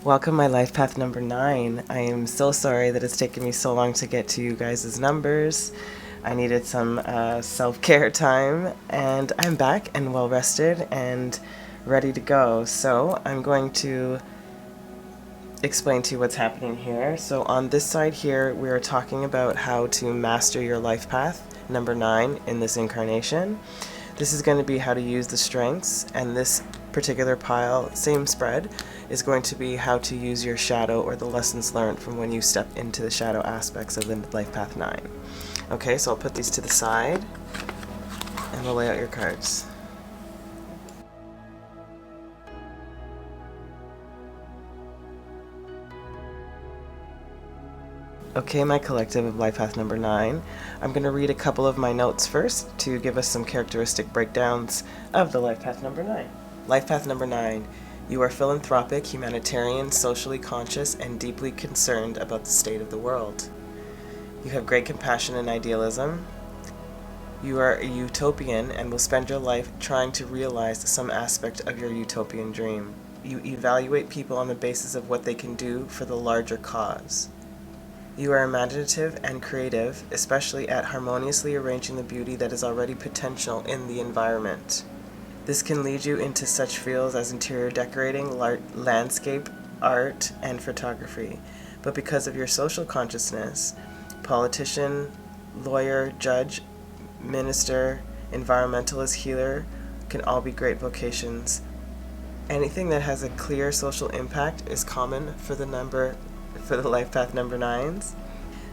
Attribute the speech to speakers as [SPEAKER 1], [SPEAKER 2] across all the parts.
[SPEAKER 1] Welcome my life path number 9. I am so sorry that it's taken me so long to get to you guys' numbers. I needed some self-care time, and I'm back and well rested and ready to go. So I'm going to explain to you what's happening here. So on this side here, we are talking about how to master your life path number 9 in this incarnation. This is going to be how to use the strengths, and this particular pile, same spread, is going to be how to use your shadow or the lessons learned from when you step into the shadow aspects of the life path 9. Okay, so I'll put these to the side and we'll lay out your cards. Okay, my collective of life path number 9. I'm going to read a couple of my notes first to give us some characteristic breakdowns of the life path number 9. Life path number 9. You are philanthropic, humanitarian, socially conscious, and deeply concerned about the state of the world. You have great compassion and idealism. You are a utopian and will spend your life trying to realize some aspect of your utopian dream. You evaluate people on the basis of what they can do for the larger cause. You are imaginative and creative, especially at harmoniously arranging the beauty that is already potential in the environment. This can lead you into such fields as interior decorating, landscape, art, and photography. But because of your social consciousness, politician, lawyer, judge, minister, environmentalist, healer can all be great vocations. Anything that has a clear social impact is common for the life path number 9s.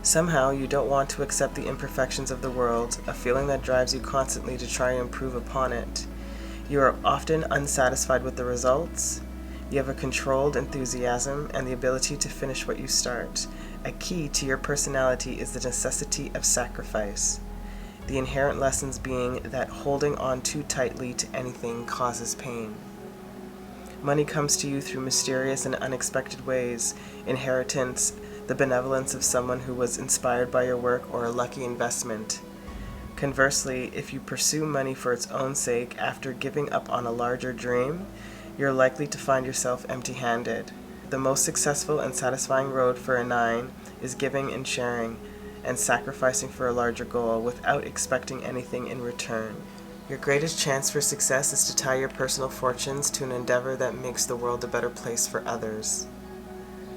[SPEAKER 1] Somehow you don't want to accept the imperfections of the world, a feeling that drives you constantly to try and improve upon it. You are often unsatisfied with the results. You have a controlled enthusiasm and the ability to finish what you start. A key to your personality is the necessity of sacrifice. The inherent lessons being that holding on too tightly to anything causes pain. Money comes to you through mysterious and unexpected ways: inheritance, the benevolence of someone who was inspired by your work, or a lucky investment. Conversely, if you pursue money for its own sake after giving up on a larger dream, you're likely to find yourself empty-handed. The most successful and satisfying road for a 9 is giving and sharing, and sacrificing for a larger goal without expecting anything in return. Your greatest chance for success is to tie your personal fortunes to an endeavor that makes the world a better place for others.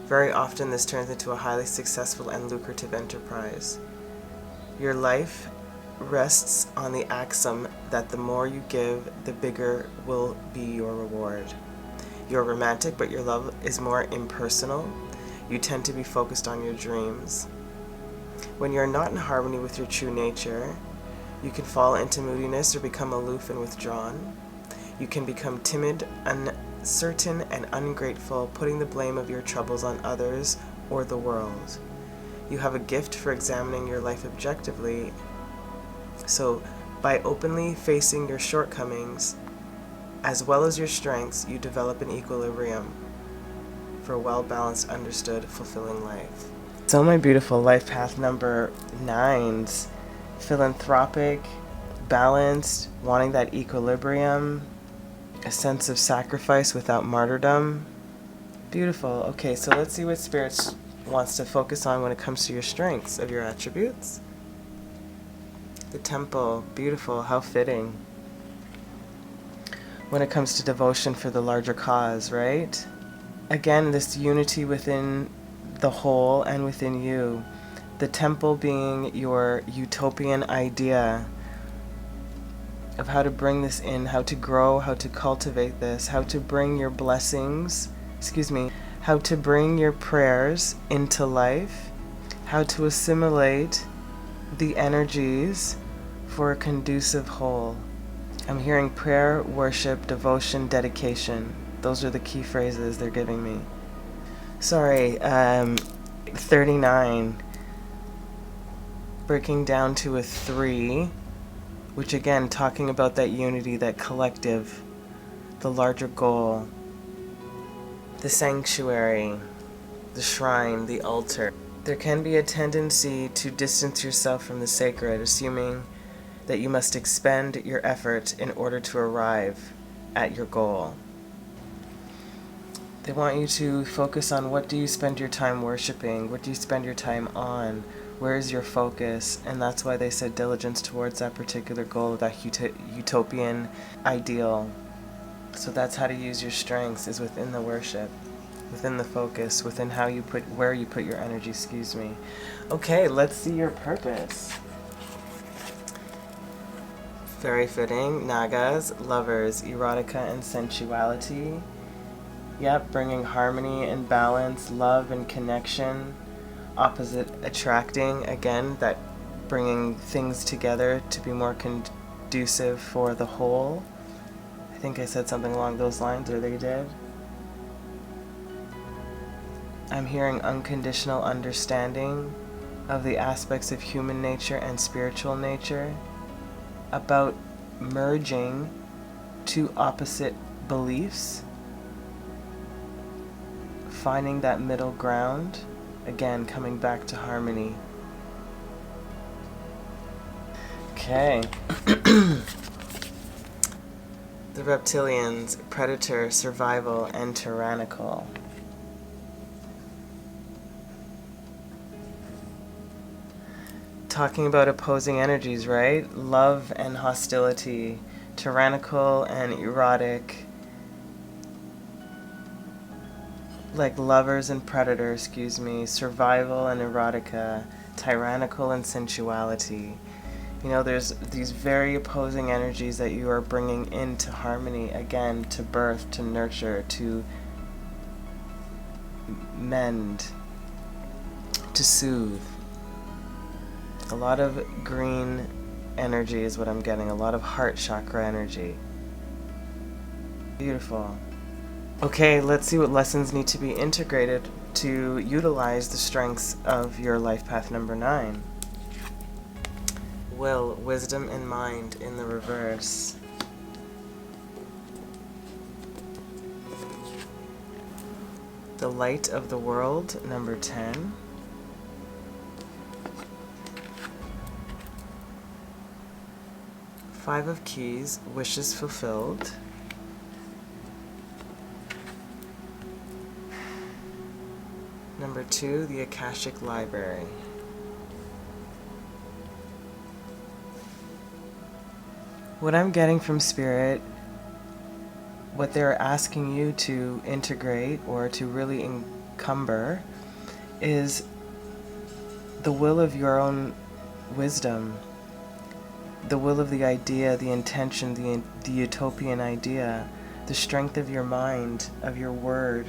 [SPEAKER 1] Very often this turns into a highly successful and lucrative enterprise. Your life rests on the axiom that the more you give, the bigger will be your reward. You're romantic, but your love is more impersonal. You tend to be focused on your dreams. When you're not in harmony with your true nature, you can fall into moodiness or become aloof and withdrawn. You can become timid, uncertain, and ungrateful, putting the blame of your troubles on others or the world. You have a gift for examining your life objectively. So, by openly facing your shortcomings, as well as your strengths, you develop an equilibrium for a well-balanced, understood, fulfilling life. So my beautiful life path number 9s, philanthropic, balanced, wanting that equilibrium, a sense of sacrifice without martyrdom. Beautiful. Okay, so let's see what Spirit wants to focus on when it comes to your strengths of your attributes. The Temple, beautiful, how fitting. When it comes to devotion for the larger cause, right? Again, this unity within the whole and within you. The Temple being your utopian idea of how to bring this in, how to grow, how to cultivate this, how to bring your blessings, how to bring your prayers into life, how to assimilate the energies for a conducive whole. I'm hearing prayer, worship, devotion, dedication. Those are the key phrases they're giving me. Sorry, 39. Breaking down to a 3, which again, talking about that unity, that collective, the larger goal, the sanctuary, the shrine, the altar. There can be a tendency to distance yourself from the sacred, assuming that you must expend your effort in order to arrive at your goal. They want you to focus on what do you spend your time worshiping, what do you spend your time on, where is your focus, and that's why they said diligence towards that particular goal, that utopian ideal. So that's how to use your strengths, is within the worship, within the focus, within where you put your energy, Okay, let's see your purpose. Very fitting. Nagas, lovers, erotica and sensuality. Yep, bringing harmony and balance, love and connection. Opposite attracting, again, that bringing things together to be more conducive for the whole. I think I said something along those lines, or they did. I'm hearing unconditional understanding of the aspects of human nature and spiritual nature, about merging two opposite beliefs, finding that middle ground, again, coming back to harmony. Okay. The reptilians, predator, survival, and tyrannical. Talking about opposing energies, right? Love and hostility, tyrannical and erotic, like lovers and predator, survival and erotica, tyrannical and sensuality. You know, there's these very opposing energies that you are bringing into harmony, again, to birth, to nurture, to mend, to soothe. A lot of green energy is what I'm getting, a lot of heart chakra energy. Beautiful. Okay, let's see what lessons need to be integrated to utilize the strengths of your life path number 9. Will, wisdom, and mind in the reverse. The light of the world, number 10. Five of Keys, wishes fulfilled. Number 2, the Akashic Library. What I'm getting from Spirit, what they're asking you to integrate or to really encumber, is the will of your own wisdom, the will of the idea, the intention, the utopian idea, the strength of your mind, of your word,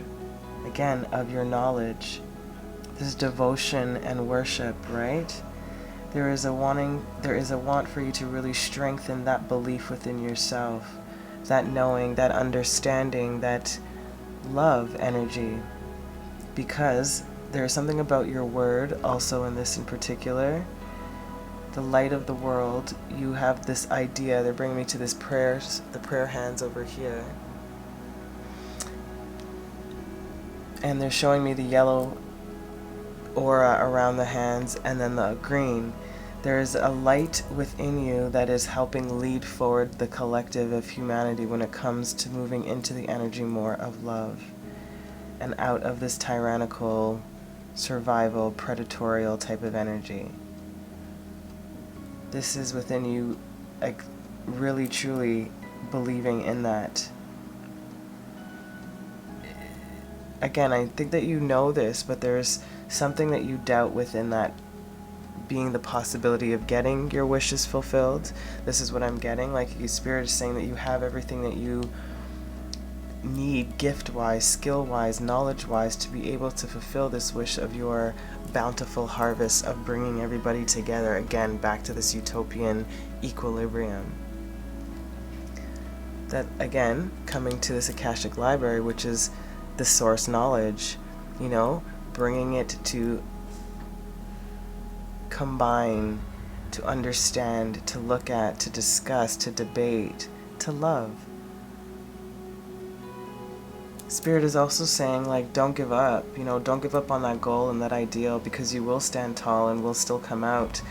[SPEAKER 1] again, of your knowledge. This devotion and worship, right? There is a want for you to really strengthen that belief within yourself, that knowing, that understanding, that love energy. Because there is something about your word, also in this in particular, the light of the world, you have this idea. They're bringing me to this prayers, the prayer hands over here. And they're showing me the yellow aura around the hands and then the green. There is a light within you that is helping lead forward the collective of humanity when it comes to moving into the energy more of love and out of this tyrannical, survival, predatorial type of energy. This is within you, like, really truly believing in that. Again, I think that you know this, but there's something that you doubt within that being the possibility of getting your wishes fulfilled. This is what I'm getting. Like, your Spirit is saying that you have everything that you need, gift-wise, skill-wise, knowledge-wise, to be able to fulfill this wish of your bountiful harvest of bringing everybody together, again, back to this utopian equilibrium. That, again, coming to this Akashic Library, which is the source knowledge, you know, bringing it to combine, to understand, to look at, to discuss, to debate, to love. Spirit is also saying, like, don't give up, you know, don't give up on that goal and that ideal, because you will stand tall and will still come out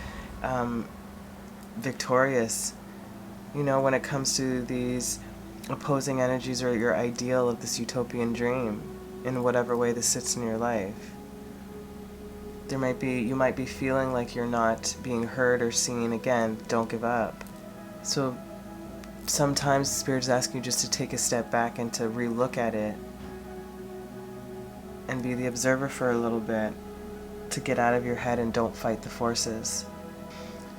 [SPEAKER 1] victorious, you know, when it comes to these opposing energies or your ideal of this utopian dream. in whatever way this sits in your life. You might be feeling like you're not being heard or seen. Again, don't give up. So sometimes Spirit is asking you just to take a step back and to relook at it and be the observer for a little bit, to get out of your head and don't fight the forces.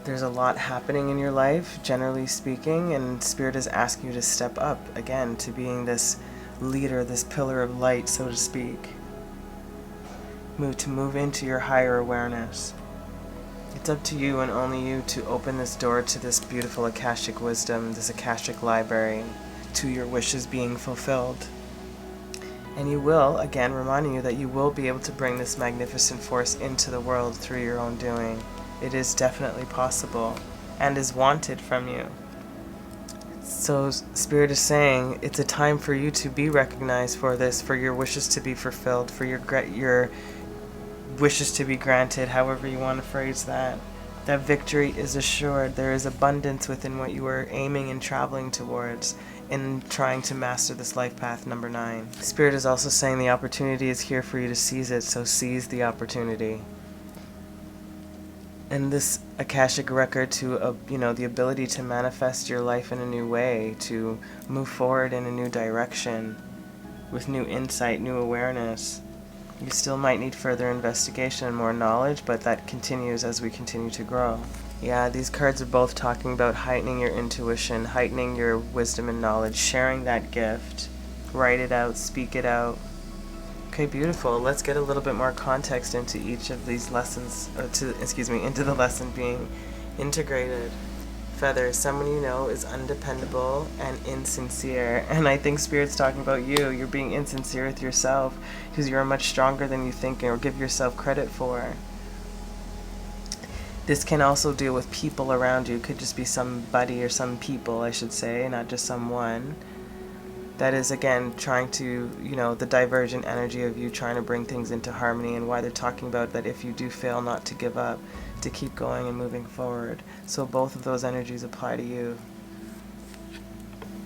[SPEAKER 1] There's a lot happening in your life, generally speaking, and Spirit is asking you to step up again to being this leader, this pillar of light, so to speak. Move into your higher awareness. It's up to you and only you to open this door to this beautiful Akashic wisdom, this Akashic library, to your wishes being fulfilled. And you will, again, reminding you that you will be able to bring this magnificent force into the world through your own doing. It is definitely possible and is wanted from you. So Spirit is saying it's a time for you to be recognized for this, for your wishes to be fulfilled, for your wishes to be granted, however you want to phrase that. That victory is assured. There is abundance within what you are aiming and traveling towards in trying to master this life path number 9. Spirit is also saying the opportunity is here for you to seize it, so seize the opportunity. And this Akashic record to, the ability to manifest your life in a new way, to move forward in a new direction, with new insight, new awareness. You still might need further investigation and more knowledge, but that continues as we continue to grow. Yeah, these cards are both talking about heightening your intuition, heightening your wisdom and knowledge, sharing that gift. Write it out, speak it out. Okay, beautiful. Let's get a little bit more context into each of these lessons, into the lesson being integrated. Feather, someone you know is undependable and insincere. And I think Spirit's talking about you. You're being insincere with yourself because you're much stronger than you think or give yourself credit for. This can also deal with people around you. It could just be somebody or some people, I should say, not just someone. That is, again, trying to, the divergent energy of you trying to bring things into harmony, and why they're talking about that if you do fail, not to give up, to keep going and moving forward. So both of those energies apply to you.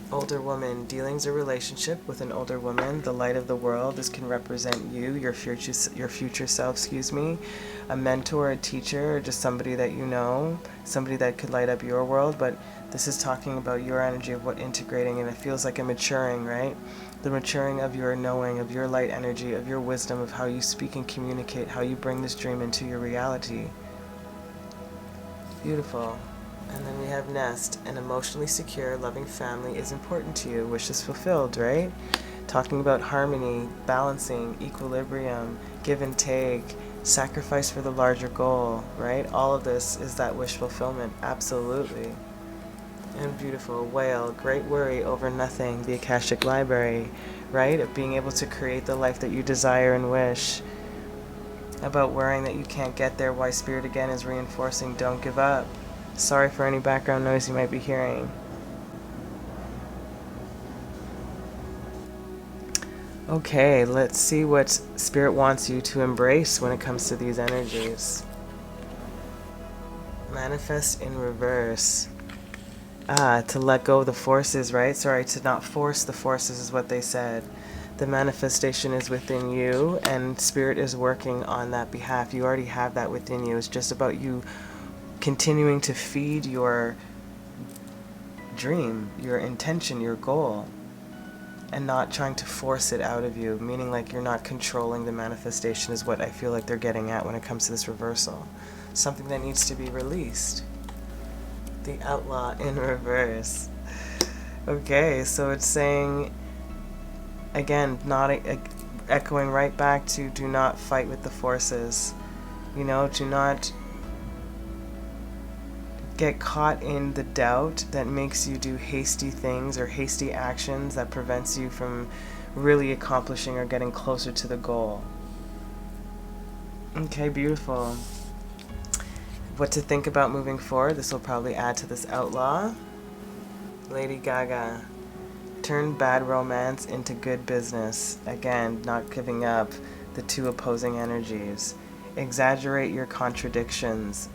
[SPEAKER 1] Older woman, dealings or relationship with an older woman, the light of the world. This can represent you, your future self, a mentor, a teacher, or just somebody that you know, somebody that could light up your world. But this is talking about your energy of what integrating, and it feels like a maturing, right? The maturing of your knowing, of your light energy, of your wisdom, of how you speak and communicate, how you bring this dream into your reality. Beautiful. And then we have nest. An emotionally secure, loving family is important to you. Wishes fulfilled, right? Talking about harmony, balancing, equilibrium, give and take, sacrifice for the larger goal, right? All of this is that wish fulfillment. Absolutely. And beautiful. Whale, great worry over nothing. The Akashic library, right? Of being able to create the life that you desire and wish. About worrying that you can't get there. Why Spirit again is reinforcing don't give up. Sorry for any background noise you might be hearing. Okay, let's see what Spirit wants you to embrace when it comes to these energies. Manifest in reverse. To let go of the forces, right? Sorry, to not force the forces is what they said. The manifestation is within you, and Spirit is working on that behalf. You already have that within you. It's just about you continuing to feed your dream, your intention, your goal, and not trying to force it out of you, meaning like you're not controlling the manifestation is what I feel like they're getting at when it comes to this reversal. Something that needs to be released. The outlaw in reverse. Okay, so it's saying, again, not echoing right back to do not fight with the forces. Do not get caught in the doubt that makes you do hasty things or hasty actions that prevents you from really accomplishing or getting closer to the goal. Okay, beautiful. What to think about moving forward. This will probably add to this outlaw. Lady Gaga. Turn bad romance into good business. Again, not giving up the two opposing energies. Exaggerate your contradictions.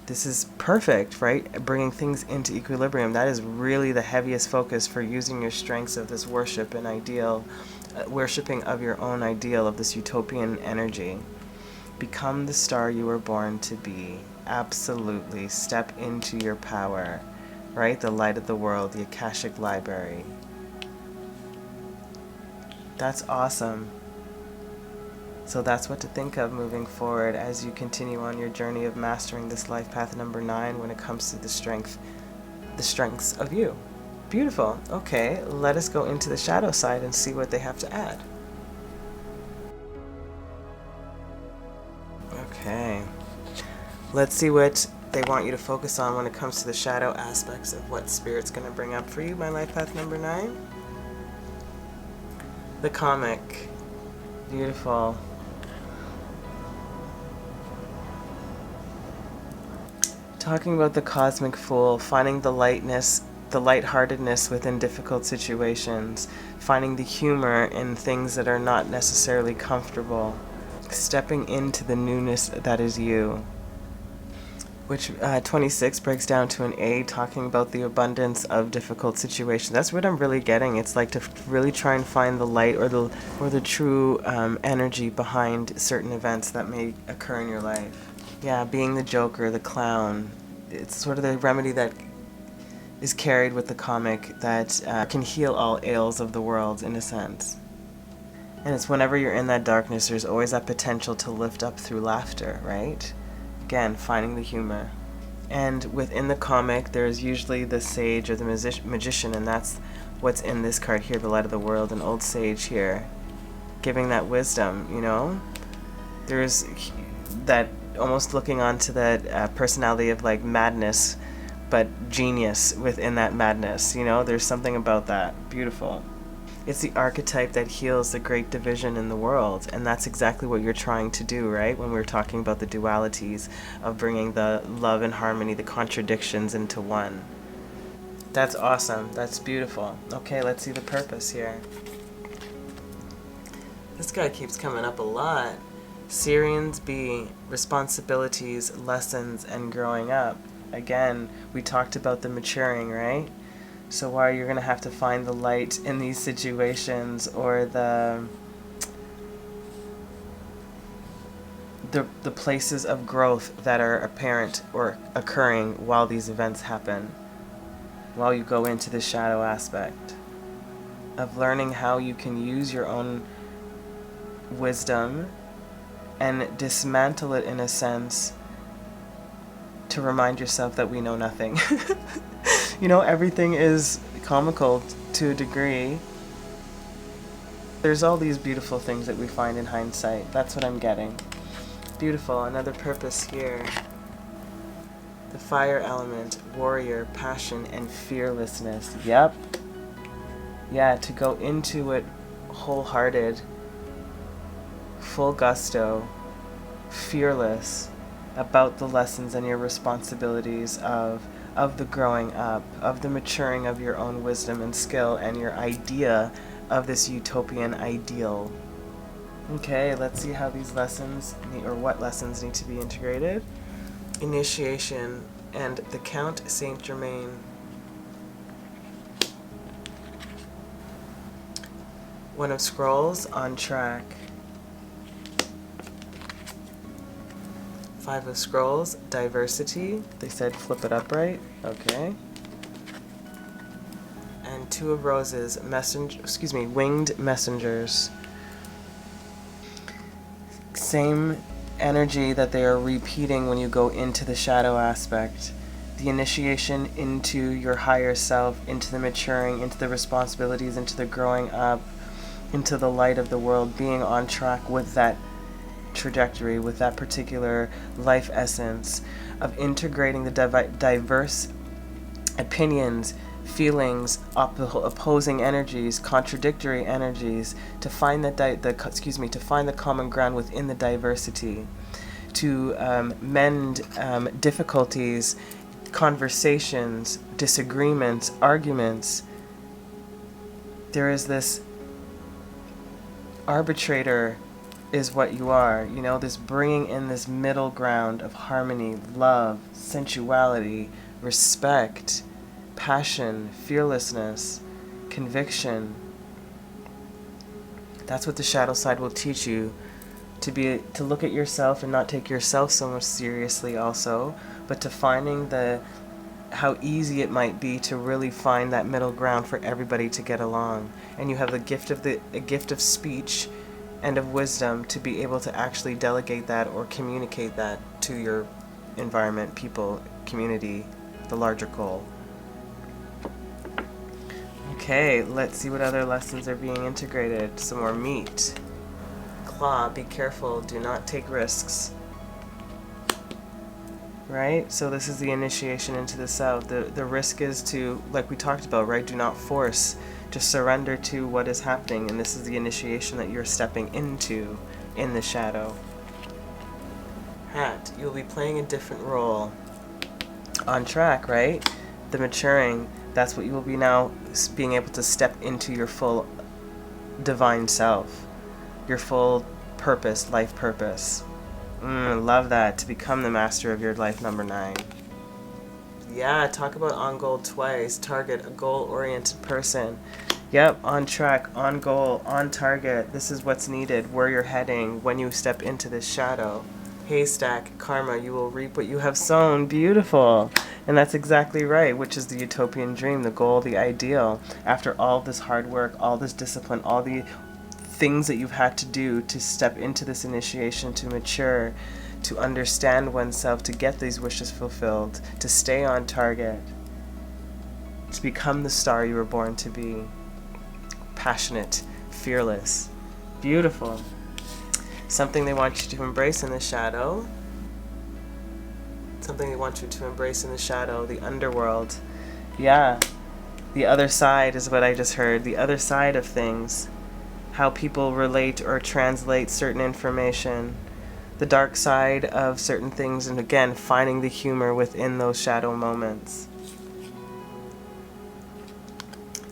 [SPEAKER 1] This is perfect, right? Bringing things into equilibrium. That is really the heaviest focus for using your strengths of this worship and ideal worshipping of your own ideal, of this utopian energy. Become the star you were born to be. Absolutely. Step into your power, right? The light of the world, the Akashic Library. That's awesome. So that's what to think of moving forward as you continue on your journey of mastering this life path number 9 when it comes to the strengths of you. Beautiful. Okay, let us go into the shadow side and see what they have to add. Okay. Let's see what they want you to focus on when it comes to the shadow aspects of what Spirit's going to bring up for you, my life path number 9. The comic. Beautiful. Talking about the cosmic fool, finding the lightness, the lightheartedness within difficult situations, finding the humor in things that are not necessarily comfortable, stepping into the newness that is you. Which 26 breaks down to an A, talking about the abundance of difficult situations. That's what I'm really getting. It's like to really try and find the light or the true energy behind certain events that may occur in your life. Yeah, being the Joker, the clown. It's sort of the remedy that is carried with the comic that can heal all ails of the world, in a sense. And it's whenever you're in that darkness, there's always that potential to lift up through laughter, right? Again, finding the humor. And within the comic, there's usually the sage or the magician, and that's what's in this card here, the light of the world, an old sage here, giving that wisdom, you know? There's that almost looking onto that personality of like madness, but genius within that madness, you know? There's something about that. Beautiful. It's the archetype that heals the great division in the world, and that's exactly what you're trying to do, right? When we're talking about the dualities of bringing the love and harmony, the contradictions into one. That's awesome. That's beautiful. Okay, let's see the purpose here. This guy keeps coming up a lot. Syrians B, responsibilities, lessons, and growing up. Again, we talked about the maturing, right? So while you're going to have to find the light in these situations, or the places of growth that are apparent or occurring while these events happen, while you go into the shadow aspect of learning how you can use your own wisdom and dismantle it, in a sense, to remind yourself that we know nothing. You know, everything is comical to a degree. There's all these beautiful things that we find in hindsight. That's what I'm getting. Beautiful. Another purpose here. The fire element, warrior, passion, and fearlessness. Yep. Yeah, to go into it wholehearted, full gusto, fearless about the lessons and your responsibilities of the growing up, of the maturing of your own wisdom and skill and your idea of this utopian ideal. Okay, let's see how these lessons, or what lessons need to be integrated. Initiation and the Count Saint Germain. One of Scrolls, on track. 5 of Scrolls, diversity. They said flip it up right. Okay. And 2 of Roses, winged messengers. Same energy that they are repeating when you go into the shadow aspect. The initiation into your higher self, into the maturing, into the responsibilities, into the growing up, into the light of the world, being on track with that trajectory, with that particular life essence of integrating the diverse opinions, feelings, opposing energies, contradictory energies, to find to find the common ground within the diversity, to mend difficulties, conversations, disagreements, arguments. There is this arbitrator is what you are, you know, this bringing in this middle ground of harmony, love, sensuality, respect, passion, fearlessness, conviction. That's what the shadow side will teach you, to look at yourself and not take yourself so much seriously also, but to finding how easy it might be to really find that middle ground for everybody to get along. And you have a gift of speech and of wisdom to be able to actually delegate that or communicate that to your environment, people, community, the larger goal. Okay, let's see what other lessons are being integrated. Some more meat. Claw, be careful, do not take risks. Right? So this is the initiation into the south. The risk is to, like we talked about, right? Do not force. Just surrender to what is happening, and this is the initiation that you're stepping into in the shadow. Hat, you'll be playing a different role. On track, right? The maturing, that's what you will be now, being able to step into your full divine self, your full purpose, life purpose. Love that, to become the master of your life number 9. Yeah, talk about on goal twice. Target, a goal-oriented person. Yep, on track, on goal, on target. This is what's needed, where you're heading when you step into this shadow. Haystack, karma, you will reap what you have sown. Beautiful. And that's exactly right, which is the utopian dream, the goal, the ideal. After all this hard work, all this discipline, all the things that you've had to do to step into this initiation, to mature, to understand oneself, to get these wishes fulfilled, to stay on target, to become the star you were born to be. Passionate, fearless, beautiful. Something they want you to embrace in the shadow. Something they want you to embrace in the shadow, the underworld. Yeah, the other side is what I just heard, the other side of things. How people relate or translate certain information, the dark side of certain things, and again, finding the humor within those shadow moments.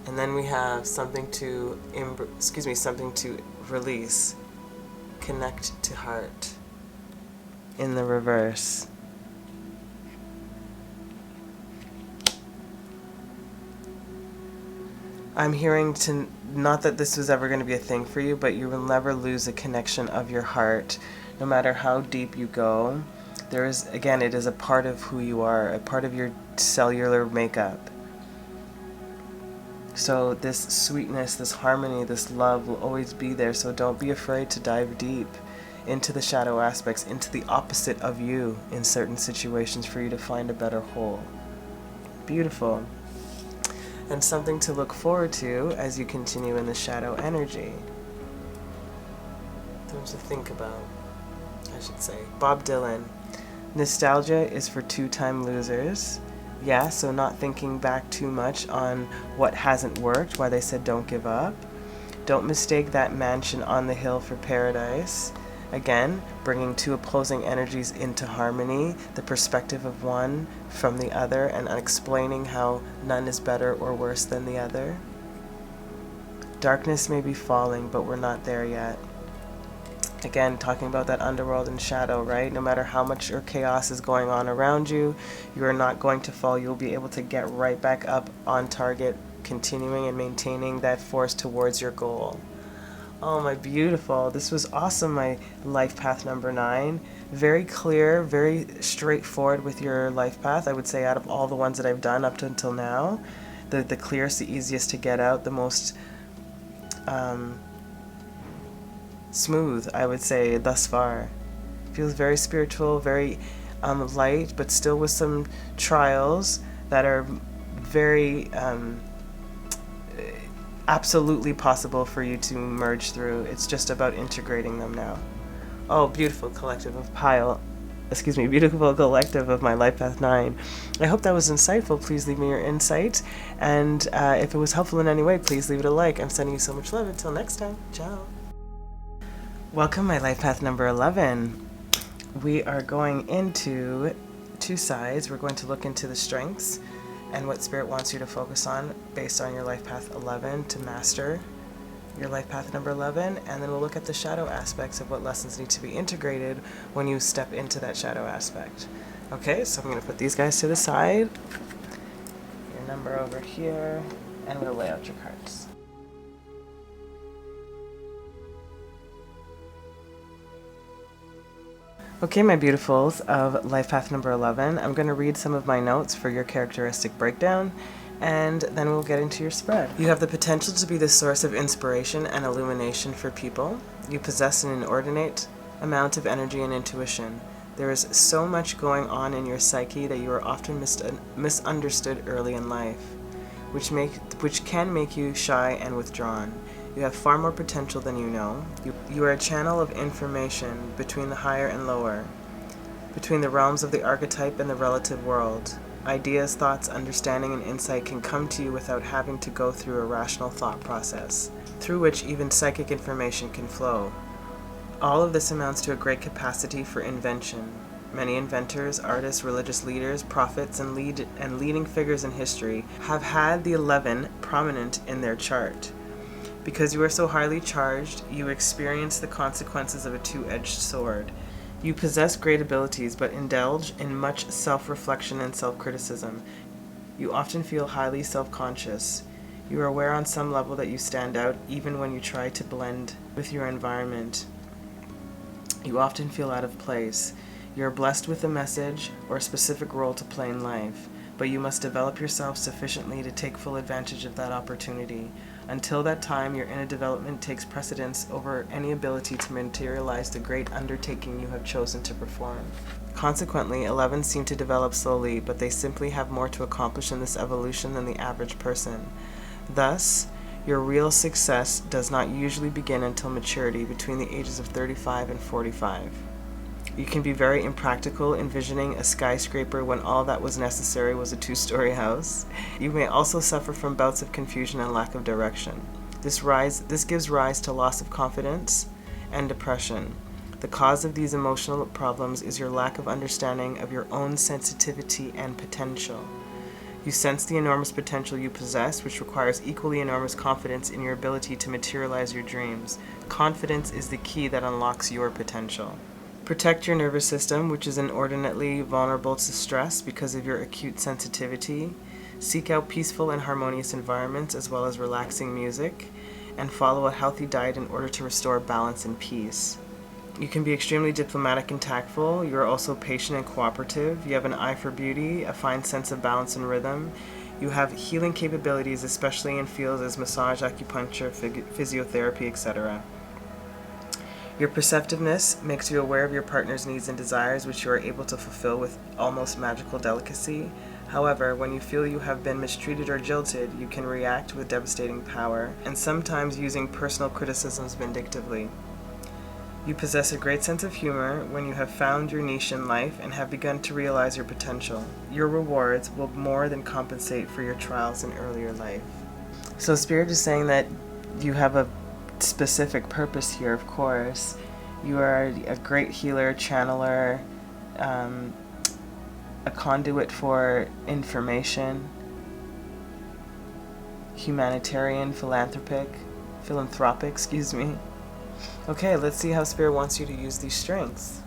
[SPEAKER 1] And then we have something to release, connect to heart in the reverse. I'm hearing not that this was ever going to be a thing for you, but you will never lose a connection of your heart. No matter how deep you go, there is, again, it is a part of who you are, a part of your cellular makeup. So this sweetness, this harmony, this love will always be there, so don't be afraid to dive deep into the shadow aspects, into the opposite of you in certain situations for you to find a better whole. Beautiful. And something to look forward to as you continue in the shadow energy. Things to think about, I should say. Bob Dylan. Nostalgia is for two-time losers. Yeah, so not thinking back too much on what hasn't worked, why they said don't give up. Don't mistake that mansion on the hill for paradise. Again, bringing two opposing energies into harmony, the perspective of one from the other, and explaining how none is better or worse than the other. Darkness may be falling, but we're not there yet. Again, talking about that underworld and shadow, right? No matter how much or chaos is going on around you, you are not going to fall. You'll be able to get right back up on target, continuing and maintaining that force towards your goal. Oh, my beautiful. This was awesome, my life path number 9. Very clear, very straightforward with your life path. I would say out of all the ones that I've done up until now, the clearest, the easiest to get out, the most smooth, I would say, thus far. Feels very spiritual, very light, but still with some trials that are very absolutely possible for you to merge through. It's just about integrating them now. Oh, beautiful collective of beautiful collective of my life path 9. I hope that was insightful. Please leave me your insight, and if it was helpful in any way, please leave it a like. I'm sending you so much love. Until next time, ciao. Welcome, my life path number 11. We are going into two sides. We're going to look into the strengths and what Spirit wants you to focus on based on your life path 11 to master your life path number 11, and then we'll look at the shadow aspects of what lessons need to be integrated when you step into that shadow aspect. Okay, so I'm going to put these guys to the side, your number over here, and I'm going to lay out your cards. Okay, my beautifuls of life path number 11, I'm going to read some of my notes for your characteristic breakdown, and then we'll get into your spread. You have the potential to be the source of inspiration and illumination for people. You possess an inordinate amount of energy and intuition. There is so much going on in your psyche that you are often misunderstood early in life, which can make you shy and withdrawn. You have far more potential than you know. You are a channel of information between the higher and lower, between the realms of the archetype and the relative world. Ideas, thoughts, understanding, and insight can come to you without having to go through a rational thought process, through which even psychic information can flow. All of this amounts to a great capacity for invention. Many inventors, artists, religious leaders, prophets, and leading figures in history have had the 11 prominent in their chart. Because you are so highly charged, you experience the consequences of a two-edged sword. You possess great abilities, but indulge in much self-reflection and self-criticism. You often feel highly self-conscious. You are aware on some level that you stand out, even when you try to blend with your environment. You often feel out of place. You are blessed with a message or a specific role to play in life, but you must develop yourself sufficiently to take full advantage of that opportunity. Until that time, your inner development takes precedence over any ability to materialize the great undertaking you have chosen to perform. Consequently, 11 seem to develop slowly, but they simply have more to accomplish in this evolution than the average person. Thus, your real success does not usually begin until maturity between the ages of 35 and 45. You can be very impractical, envisioning a skyscraper when all that was necessary was a two-story house. You may also suffer from bouts of confusion and lack of direction. This gives rise to loss of confidence and depression. The cause of these emotional problems is your lack of understanding of your own sensitivity and potential. You sense the enormous potential you possess, which requires equally enormous confidence in your ability to materialize your dreams. Confidence is the key that unlocks your potential. Protect your nervous system, which is inordinately vulnerable to stress because of your acute sensitivity. Seek out peaceful and harmonious environments as well as relaxing music, and follow a healthy diet in order to restore balance and peace. You can be extremely diplomatic and tactful. You are also patient and cooperative. You have an eye for beauty, a fine sense of balance and rhythm. You have healing capabilities, especially in fields as massage, acupuncture, physiotherapy, etc. Your perceptiveness makes you aware of your partner's needs and desires, which you are able to fulfill with almost magical delicacy. However, when you feel you have been mistreated or jilted, you can react with devastating power, and sometimes using personal criticisms vindictively. You possess a great sense of humor when you have found your niche in life and have begun to realize your potential. Your rewards will more than compensate for your trials in earlier life. So Spirit is saying that you have a specific purpose here, of course. You are a great healer, channeler, a conduit for information, humanitarian, philanthropic, excuse me. Okay, let's see how Spirit wants you to use these strengths.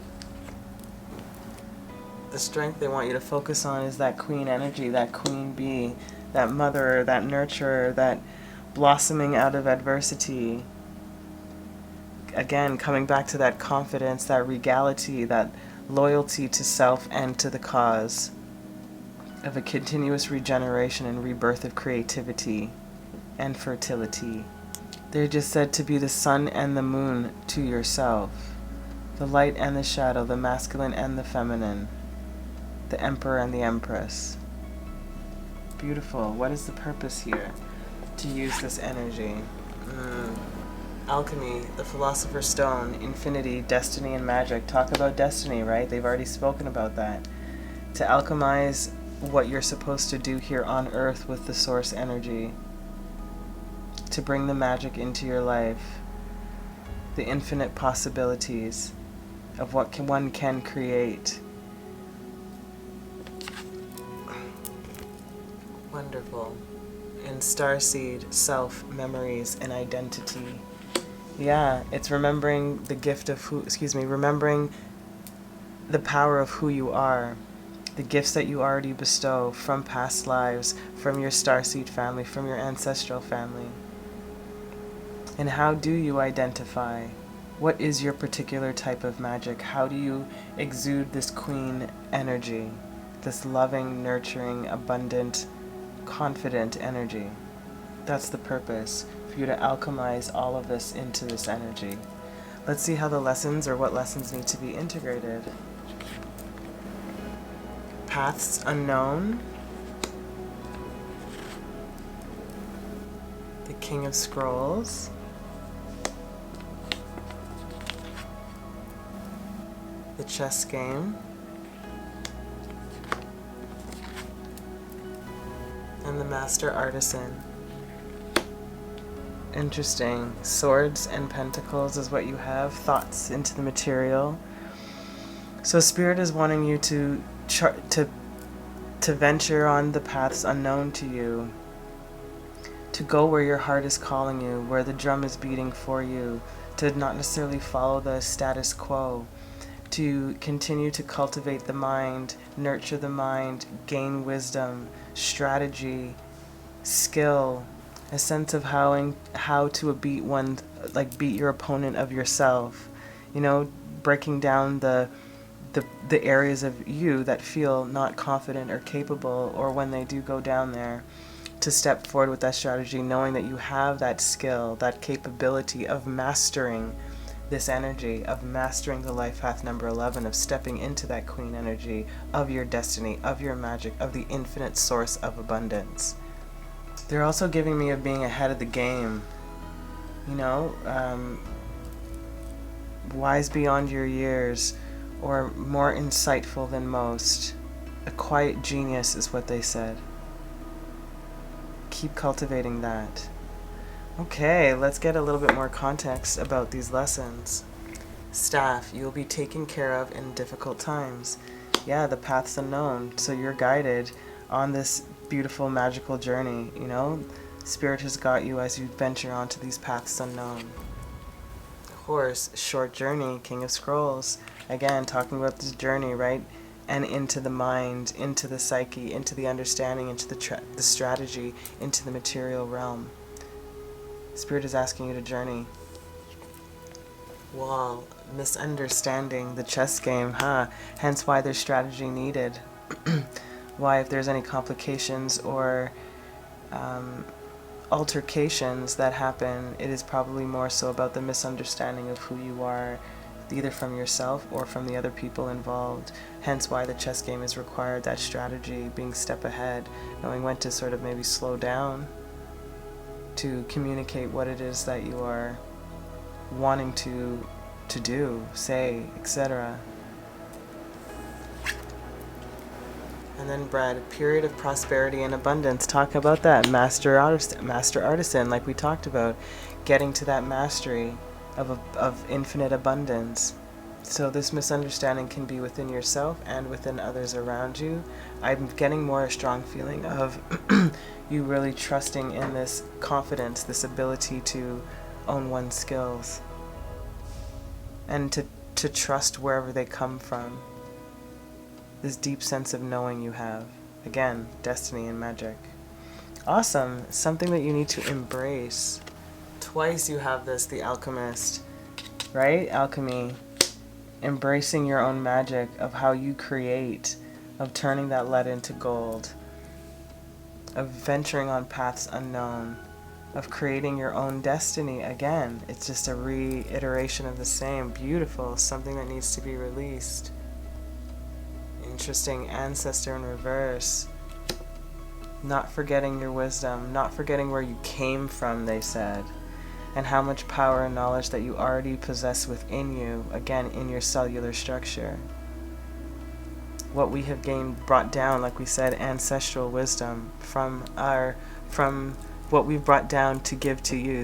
[SPEAKER 1] The strength they want you to focus on is that queen energy, that queen bee, that mother, that nurturer, that blossoming out of adversity. Again, coming back to that confidence, that regality, that loyalty to self and to the cause of a continuous regeneration and rebirth of creativity and fertility. They're just said to be the sun and the moon to yourself, the light and the shadow, the masculine and the feminine, the emperor and the empress. Beautiful. What is the purpose here to use this energy? Alchemy, the Philosopher's Stone, infinity, destiny, and magic. Talk about destiny, right? They've already spoken about that. To alchemize what you're supposed to do here on Earth with the source energy. To bring the magic into your life. The infinite possibilities of what one can create. Wonderful. And starseed, self, memories, and identity. Yeah, it's remembering the gift of remembering the power of who you are, the gifts that you already bestow from past lives, from your starseed family, from your ancestral family. And how do you identify What is your particular type of magic? How do you exude this queen energy, this loving, nurturing, abundant, confident energy? That's the purpose, for you to alchemize all of this into this energy. Let's see how the lessons, or what lessons need to be integrated. Paths unknown. The King of Scrolls. The chess game. And the Master Artisan. Interesting. Swords and Pentacles is what you have. Thoughts into the material. So Spirit is wanting you to venture on the paths unknown to you. To go where your heart is calling you, where the drum is beating for you. To not necessarily follow the status quo. To continue to cultivate the mind, nurture the mind, gain wisdom, strategy, skill, a sense of how to beat your opponent of yourself. You know, breaking down the areas of you that feel not confident or capable, or when they do go down there, to step forward with that strategy, knowing that you have that skill, that capability of mastering this energy, of mastering the life path number 11, of stepping into that queen energy of your destiny, of your magic, of the infinite source of abundance. They're also giving me of being ahead of the game, you know, wise beyond your years, or more insightful than most. A quiet genius is what they said. Keep cultivating that. Okay, let's get a little bit more context about these lessons. Staff, you will be taken care of in difficult times. Yeah, the path's unknown, so you're guided on this beautiful magical journey, you know? Spirit has got you as you venture onto these paths unknown. Horse, short journey, King of Scrolls. Again, talking about this journey, right? And into the mind, into the psyche, into the understanding, into the strategy, into the material realm. Spirit is asking you to journey. Wall, misunderstanding the chess game, hence why there's strategy needed. Why, if there's any complications or altercations that happen, it is probably more so about the misunderstanding of who you are, either from yourself or from the other people involved. Hence why the chess game is required, that strategy, being step ahead, knowing when to sort of maybe slow down, to communicate what it is that you are wanting to do, say, etc. And then bread, a period of prosperity and abundance. Talk about that. Master artisan, like we talked about, getting to that mastery of infinite abundance. So this misunderstanding can be within yourself and within others around you. I'm getting more a strong feeling of you really trusting in this confidence, this ability to own one's skills, and to trust wherever they come from. This deep sense of knowing you have. Again, destiny and magic. Awesome. Something that you need to embrace. Twice you have this, the alchemist, right? Alchemy. Embracing your own magic of how you create, of turning that lead into gold, of venturing on paths unknown, of creating your own destiny. Again, it's just a reiteration of the same. Beautiful. Something that needs to be released. Interesting. Ancestor in reverse. Not forgetting your wisdom, not forgetting where you came from, they said, and how much power and knowledge that you already possess within you, again, in your cellular structure. What we have gained, brought down, like we said, ancestral wisdom from what we've brought down to give to you,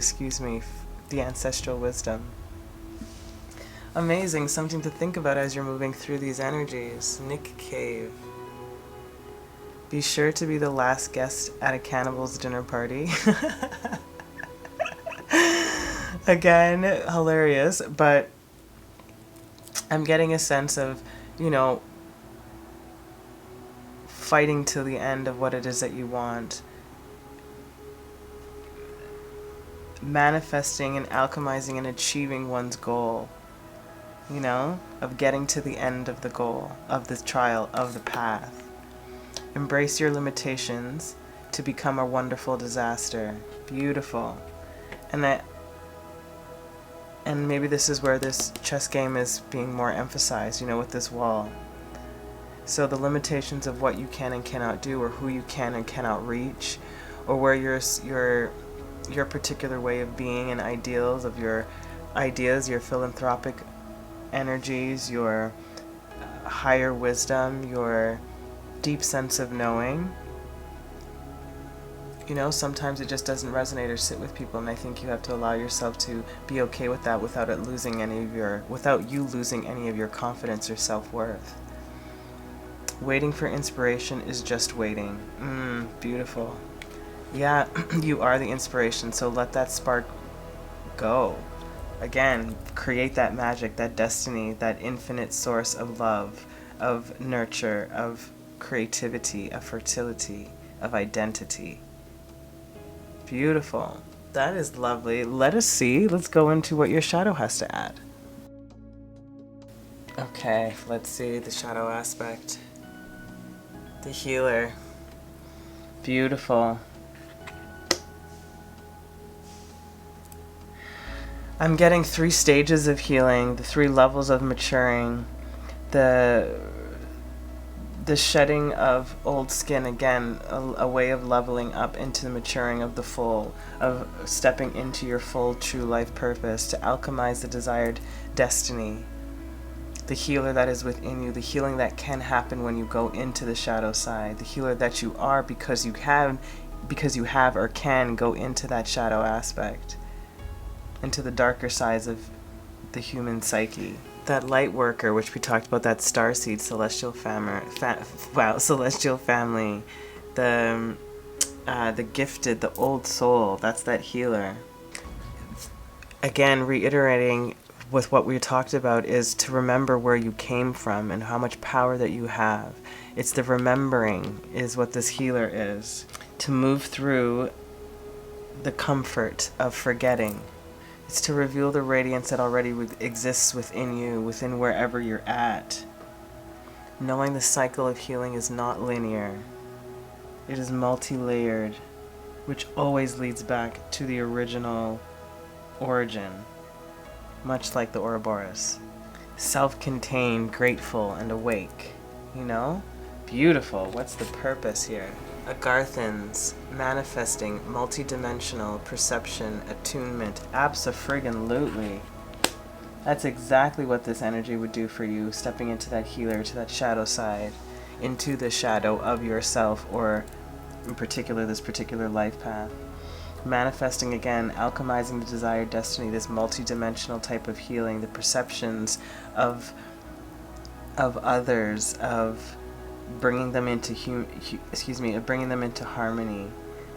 [SPEAKER 1] the ancestral wisdom. Amazing, something to think about as you're moving through these energies. Nick Cave. Be sure to be the last guest at a cannibal's dinner party. Again, hilarious, but I'm getting a sense of, fighting to the end of what it is that you want. manifesting and alchemizing and achieving one's goal, you know, of getting to the end of the goal, of the trial, of the path. Embrace your limitations to become a wonderful disaster. Beautiful. And maybe this is where this chess game is being more emphasized, you know, with this wall. So the limitations of what you can and cannot do, or who you can and cannot reach, or where your particular way of being and ideals of your ideas, your philanthropic energies, your higher wisdom, your deep sense of knowing. You know, sometimes it just doesn't resonate or sit with people, and I think you have to allow yourself to be okay with that without you losing any of your confidence or self-worth. Waiting for inspiration is just waiting. Beautiful. Yeah, you are the inspiration, so let that spark go. Again, create that magic, that destiny, that infinite source of love, of nurture, of creativity, of fertility, of identity. Beautiful. That is lovely. Let's go into what your shadow has to add. Okay, let's see the shadow aspect. The healer. Beautiful. I'm getting 3 stages of healing, the 3 levels of maturing, the shedding of old skin, again, a way of leveling up into the maturing of the full, of stepping into your full true life purpose, to alchemize the desired destiny, the healer that is within you, the healing that can happen when you go into the shadow side, the healer that you are because you have or can go into that shadow aspect, into the darker sides of the human psyche. That light worker, which we talked about, that starseed, celestial family, the gifted, the old soul, that's that healer. Again, reiterating with what we talked about, is to remember where you came from and how much power that you have. It's the remembering is what this healer is. To move through the comfort of forgetting. It's to reveal the radiance that already exists within you, within wherever you're at. Knowing the cycle of healing is not linear. It is multi-layered, which always leads back to the original origin, much like the Ouroboros. Self-contained, grateful, and awake. You know? Beautiful. What's the purpose here? Agarthans, manifesting, multi-dimensional perception, attunement. Abso-friggin-lutely. That's exactly what this energy would do for you, stepping into that healer, to that shadow side, into the shadow of yourself, or in particular, this particular life path. Manifesting again, alchemizing the desired destiny, this multi-dimensional type of healing, the perceptions of others, of bringing them into bringing them into harmony,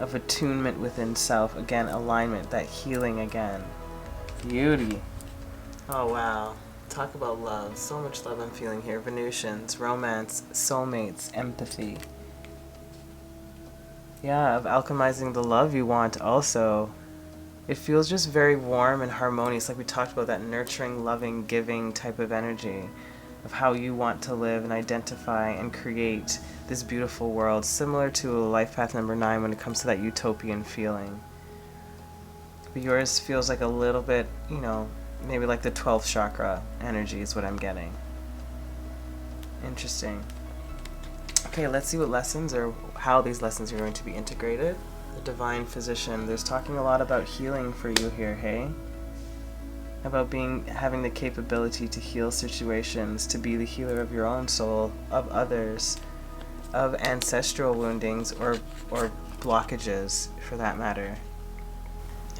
[SPEAKER 1] of attunement within self, again, alignment, that healing again. Beauty. Oh wow. Talk about love. So much love I'm feeling here. Venusians, romance, soulmates, empathy. Yeah, of alchemizing the love you want also. It feels just very warm and harmonious, like we talked about, that nurturing, loving, giving type of energy of how you want to live and identify and create this beautiful world, similar to life path number 9 when it comes to that utopian feeling. But yours feels like a little bit, you know, maybe like the 12th chakra energy is what I'm getting. Interesting. Okay, let's see what lessons, or how these lessons are going to be integrated. The divine physician. There's talking a lot about healing for you here, hey? About having the capability to heal situations, to be the healer of your own soul, of others, of ancestral woundings or blockages, for that matter.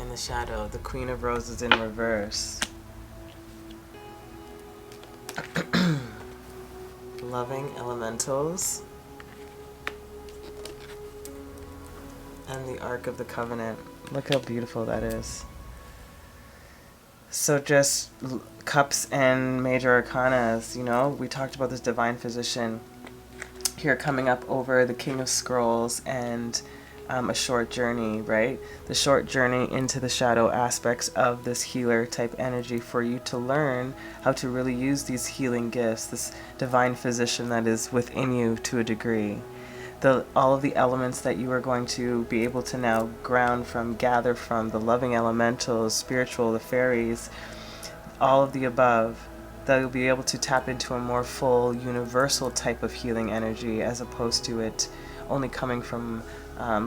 [SPEAKER 1] In the shadow, the Queen of Roses in reverse. Loving elementals. And the Ark of the Covenant. Look how beautiful that is. So just cups and major arcanas, you know, we talked about this divine physician here coming up over the King of Scrolls and a short journey, right? The short journey into the shadow aspects of this healer type energy for you to learn how to really use these healing gifts, this divine physician that is within you to a degree. All of the elements that you are going to be able to now ground from, gather from, the loving elementals, spiritual, the fairies, all of the above, that you'll be able to tap into a more full, universal type of healing energy as opposed to it only coming from,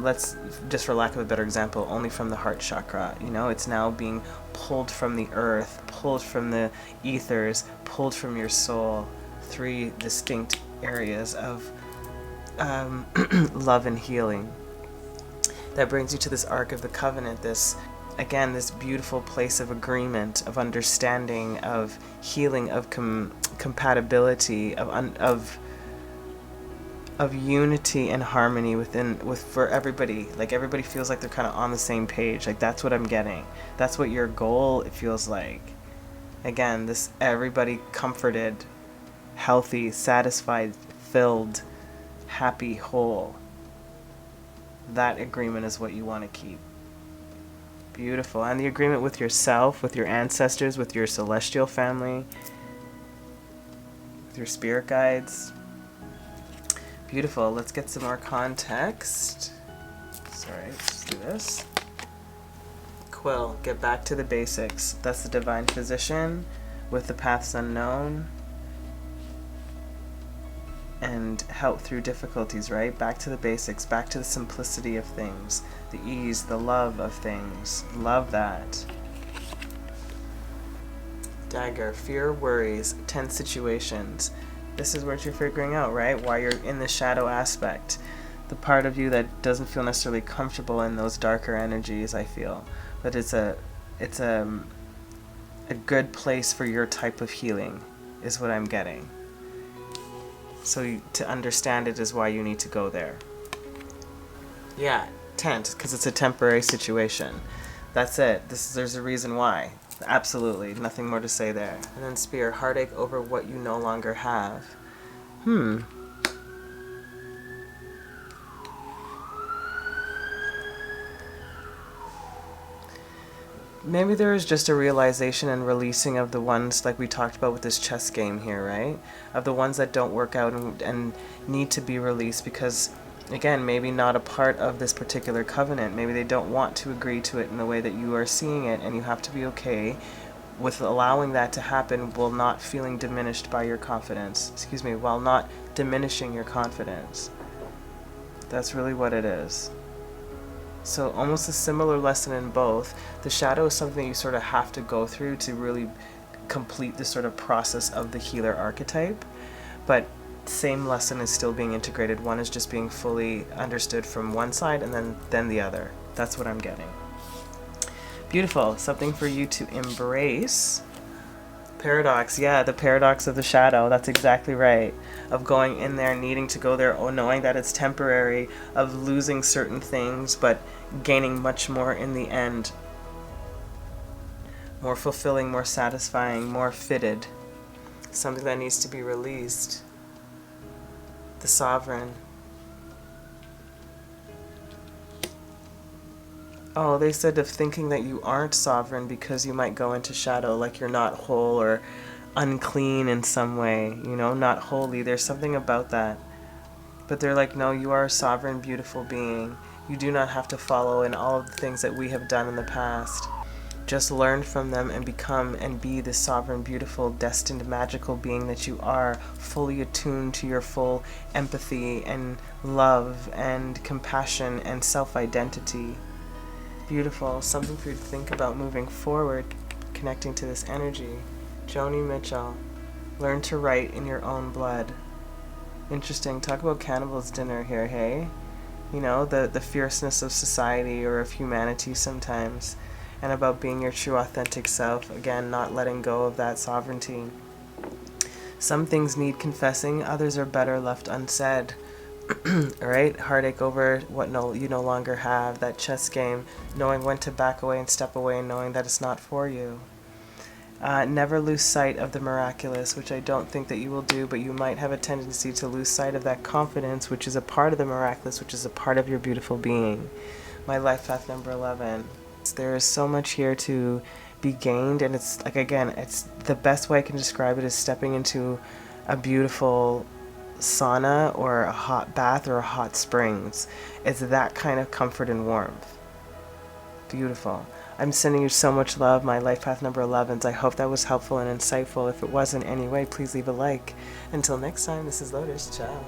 [SPEAKER 1] let's just for lack of a better example, only from the heart chakra. You know, it's now being pulled from the earth, pulled from the ethers, pulled from your soul. 3 distinct areas of love and healing. That brings you to this Ark of the Covenant, this beautiful place of agreement, of understanding, of healing, of compatibility, of unity and harmony for everybody. Like, everybody feels like they're kind of on the same page. Like, that's what I'm getting. That's what your goal, it feels like. Again, this everybody comforted, healthy, satisfied, filled, happy, whole. That agreement is what you want to keep. Beautiful. And the agreement with yourself, with your ancestors, with your celestial family, with your spirit guides. Beautiful. Let's get some more context. Sorry, let's do this. Quill, get back to the basics. That's the divine physician with the paths unknown. And help through difficulties, right? Back to the basics, back to the simplicity of things, the ease, the love of things. Love that. Dagger, fear, worries, tense situations. This is what you're figuring out, right? Why you're in the shadow aspect. The part of you that doesn't feel necessarily comfortable in those darker energies, I feel. But it's a good place for your type of healing, is what I'm getting. So to understand it is why you need to go there. Yeah, tent, because it's a temporary situation. That's it. There's a reason why. Absolutely. Nothing more to say there. And then spear, heartache over what you no longer have. Maybe there is just a realization and releasing of the ones like we talked about with this chess game here, right? Of the ones that don't work out and need to be released because, again, maybe not a part of this particular covenant. Maybe they don't want to agree to it in the way that you are seeing it, and you have to be okay with allowing that to happen while not feeling diminished by your confidence. While not diminishing your confidence. That's really what it is. So almost a similar lesson in both. The shadow is something you sort of have to go through to really complete this sort of process of the healer archetype. But same lesson is still being integrated. One is just being fully understood from one side and then the other. That's what I'm getting. Beautiful. Something for you to embrace. Paradox. Yeah, the paradox of the shadow. That's exactly right. Of going in there, needing to go there, knowing that it's temporary, of losing certain things, but gaining much more in the end. More fulfilling, more satisfying, more fitted. Something that needs to be released. The sovereign. Oh, they said of thinking that you aren't sovereign because you might go into shadow, like you're not whole or unclean in some way, you know, not holy. There's something about that. But they're like, no, you are a sovereign, beautiful being. You do not have to follow in all of the things that we have done in the past. Just learn from them and become and be the sovereign, beautiful, destined, magical being that you are, fully attuned to your full empathy and love and compassion and self-identity. Beautiful. Something for you to think about moving forward, connecting to this energy. Joni Mitchell, learn to write in your own blood. Interesting. Talk about cannibals' dinner here, hey? You know, the fierceness of society or of humanity sometimes. And about being your true authentic self. Again, not letting go of that sovereignty. Some things need confessing. Others are better left unsaid. Alright, heartache over what you no longer have, that chess game, knowing when to back away and step away and knowing that it's not for you. Never lose sight of the miraculous, which I don't think that you will do, but you might have a tendency to lose sight of that confidence, which is a part of the miraculous, which is a part of your beautiful being. My life path number 11. There is so much here to be gained, and it's like, again, it's the best way I can describe it is stepping into a beautiful sauna or a hot bath or a hot springs. It's that kind of comfort and warmth. Beautiful. I'm sending you so much love, my life path number 11s. I hope that was helpful and insightful. If it was in any way, please leave a like. Until next time, this is Lotus. Ciao.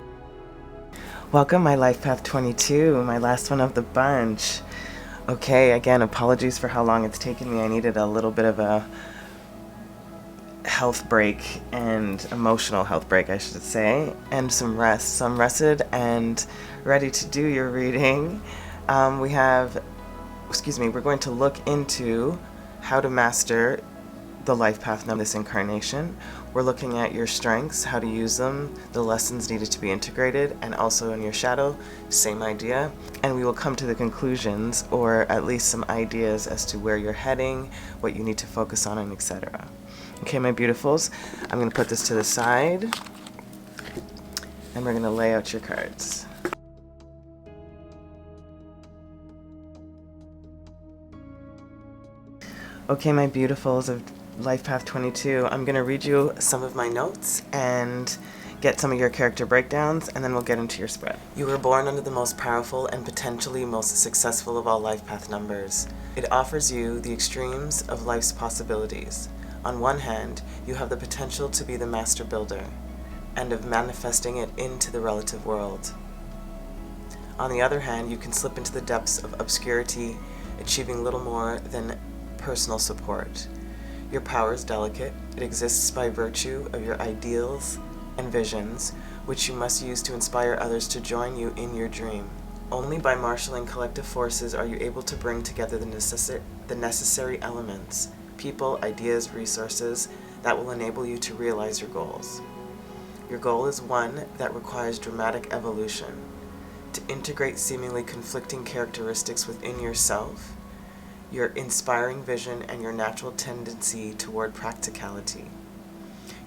[SPEAKER 1] Welcome, my life path 22, my last one of the bunch. Okay, again, apologies for how long it's taken me. I needed a little bit of a health break, and emotional health break, I should say, and some rest. So I'm rested and ready to do your reading. We're going to look into how to master the life path of this incarnation. We're looking at your strengths, how to use them, the lessons needed to be integrated, and also in your shadow, same idea. And we will come to the conclusions, or at least some ideas as to where you're heading, what you need to focus on, and etc. Okay, my beautifuls, I'm going to put this to the side, and we're going to lay out your cards. Okay, my beautifuls of Life Path 22, I'm going to read you some of my notes and get some of your character breakdowns, and then we'll get into your spread. You were born under the most powerful and potentially most successful of all life path numbers. It offers you the extremes of life's possibilities. On one hand, you have the potential to be the master builder, and of manifesting it into the relative world. On the other hand, you can slip into the depths of obscurity, achieving little more than personal support. Your power is delicate. It exists by virtue of your ideals and visions, which you must use to inspire others to join you in your dream. Only by marshaling collective forces are you able to bring together the necessary elements, people, ideas, resources that will enable you to realize your goals. Your goal is one that requires dramatic evolution, to integrate seemingly conflicting characteristics within yourself, your inspiring vision, and your natural tendency toward practicality.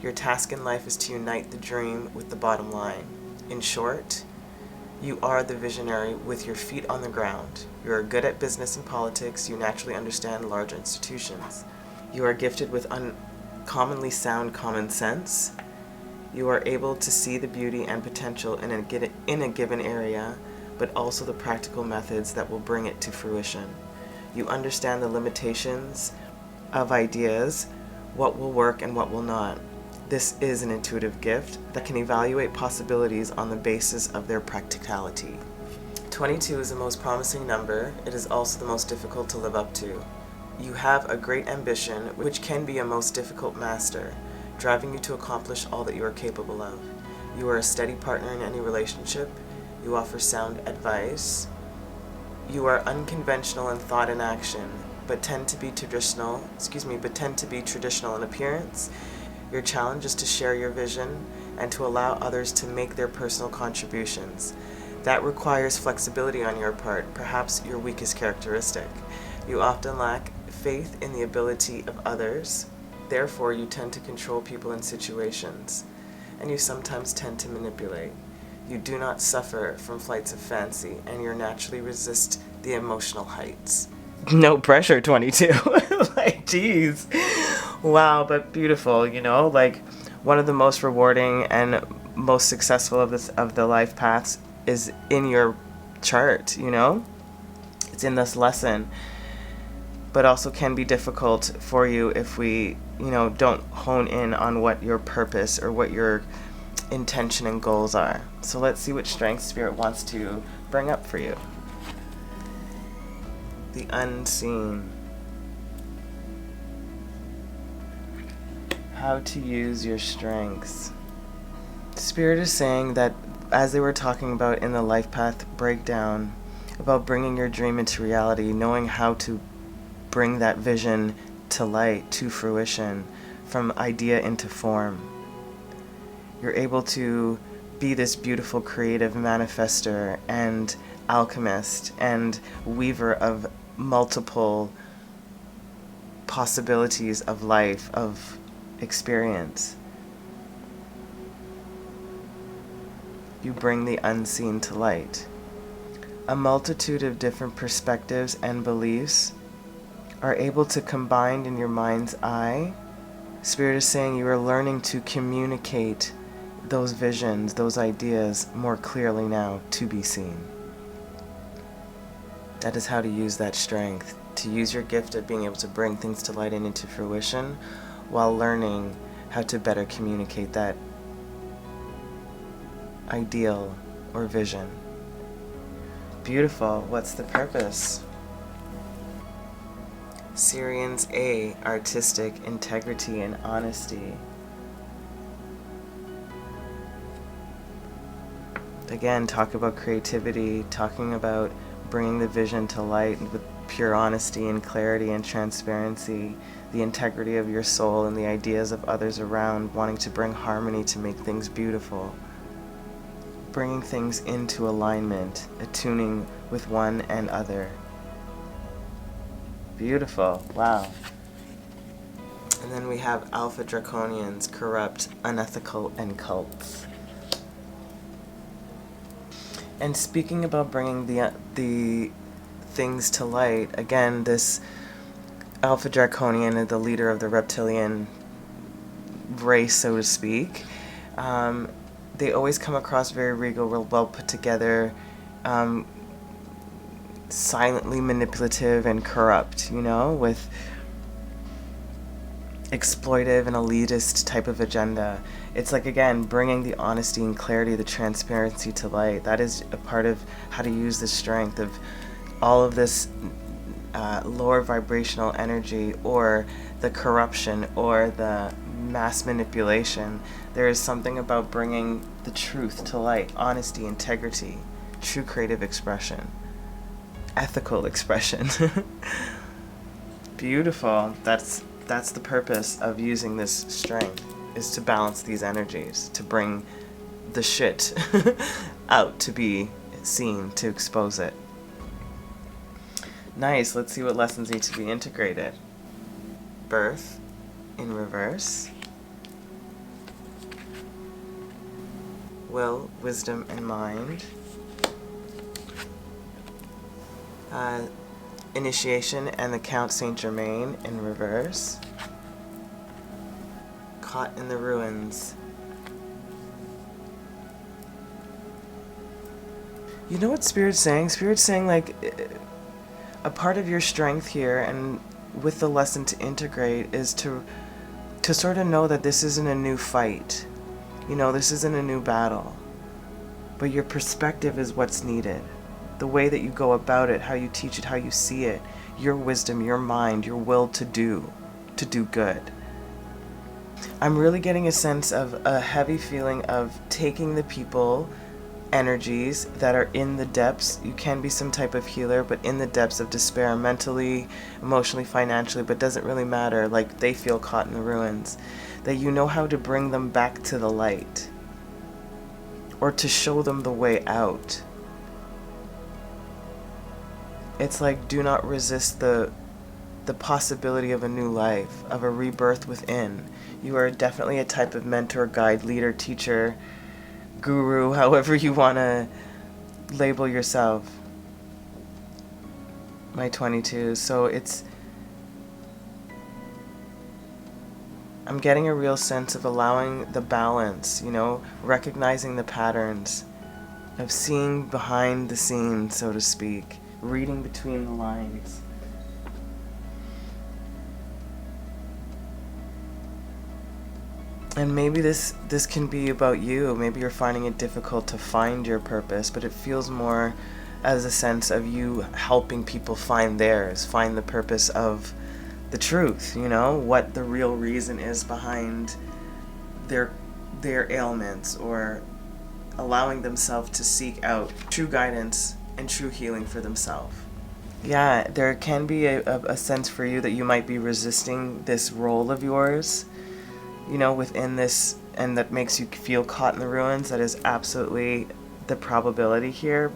[SPEAKER 1] Your task in life is to unite the dream with the bottom line. In short, you are the visionary with your feet on the ground. You are good at business and politics. You naturally understand large institutions. You are gifted with uncommonly sound common sense. You are able to see the beauty and potential in a given area, but also the practical methods that will bring it to fruition. You understand the limitations of ideas, what will work and what will not. This is an intuitive gift that can evaluate possibilities on the basis of their practicality. 22 is the most promising number. It is also the most difficult to live up to. You have a great ambition, which can be a most difficult master, driving you to accomplish all that you are capable of. You are a steady partner in any relationship. You offer sound advice. You are unconventional in thought and action, but tend to be traditional in appearance. Your challenge is to share your vision and to allow others to make their personal contributions. That requires flexibility on your part, perhaps your weakest characteristic. You often lack faith in the ability of others. Therefore, you tend to control people and situations, and you sometimes tend to manipulate. You do not suffer from flights of fancy, and you naturally resist the emotional heights. No pressure, 22. Like, geez. Wow, but beautiful, like one of the most rewarding and most successful of the life paths is in your chart, It's in this lesson, but also can be difficult for you if we, don't hone in on what your purpose or what your intention and goals are. So let's see which strengths Spirit wants to bring up for you. The unseen. How to use your strengths. Spirit is saying that, as they were talking about in the life path breakdown, about bringing your dream into reality, knowing how to bring that vision to light, to fruition, from idea into form. You're able to be this beautiful creative manifester and alchemist and weaver of multiple possibilities of life, of experience. You bring the unseen to light. A multitude of different perspectives and beliefs are able to combine in your mind's eye. Spirit is saying you are learning to communicate those visions, those ideas more clearly now to be seen. That is how to use that strength, to use your gift of being able to bring things to light and into fruition while learning how to better communicate that ideal or vision. Beautiful. What's the purpose? Syrians A, artistic integrity and honesty. Again, talk about creativity, talking about bringing the vision to light with pure honesty and clarity and transparency, the integrity of your soul and the ideas of others around, wanting to bring harmony to make things beautiful. Bringing things into alignment, attuning with one and other. Beautiful. Wow. And then we have alpha draconians, corrupt, unethical, and cults. And speaking about bringing the things to light, again, this alpha draconian is the leader of the reptilian race, so to speak. They always come across very regal, real well put together, silently manipulative and corrupt, with exploitive and elitist type of agenda. It's like, again, bringing the honesty and clarity, the transparency to light. That is a part of how to use the strength of all of this lower vibrational energy, or the corruption, or the mass manipulation. There is something about bringing the truth to light, honesty, integrity, true creative expression, ethical expression. Beautiful. That's the purpose of using this strength, is to balance these energies, to bring the shit out to be seen, to expose it. Nice. Let's see what lessons need to be integrated. Birth in reverse. Will, wisdom, and mind. Initiation and the Count Saint Germain in reverse. Caught in the ruins. You know what Spirit's saying? Spirit's saying, like, a part of your strength here, and with the lesson to integrate, is to sort of know that this isn't a new fight. This isn't a new battle. But your perspective is what's needed. The way that you go about it, how you teach it, how you see it, your wisdom, your mind, your will to do good. I'm really getting a sense of a heavy feeling of taking the people energies that are in the depths. You can be some type of healer, but in the depths of despair, mentally, emotionally, financially, but doesn't really matter, like they feel caught in the ruins, that you know how to bring them back to the light, or to show them the way out. It's like, do not resist the possibility of a new life, of a rebirth within. You are definitely a type of mentor, guide, leader, teacher, guru, however you want to label yourself. My 22. So I'm getting a real sense of allowing the balance, recognizing the patterns, of seeing behind the scenes, so to speak, reading between the lines. And maybe this can be about you. Maybe you're finding it difficult to find your purpose, but it feels more as a sense of you helping people find theirs, find the purpose of the truth, what the real reason is behind their ailments, or allowing themselves to seek out true guidance and true healing for themselves. Yeah, there can be a sense for you that you might be resisting this role of yours, within this, and that makes you feel caught in the ruins. That is absolutely the probability here.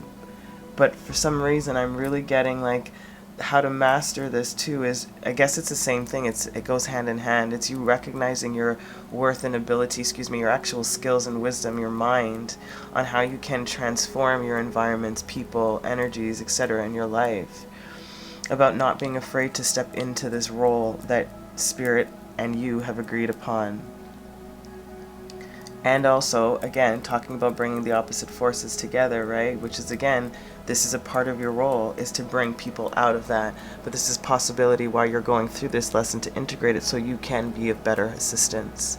[SPEAKER 1] But for some reason, I'm really getting like how to master this too is, I guess it's the same thing. It goes hand in hand. It's you recognizing your worth and ability, your actual skills and wisdom, your mind, on how you can transform your environments, people, energies, etc. in your life. About not being afraid to step into this role that spirit and you have agreed upon. And also, again, talking about bringing the opposite forces together, right? Which is, again, this is a part of your role, is to bring people out of that. But this is possibility while you're going through this lesson to integrate it so you can be of better assistance.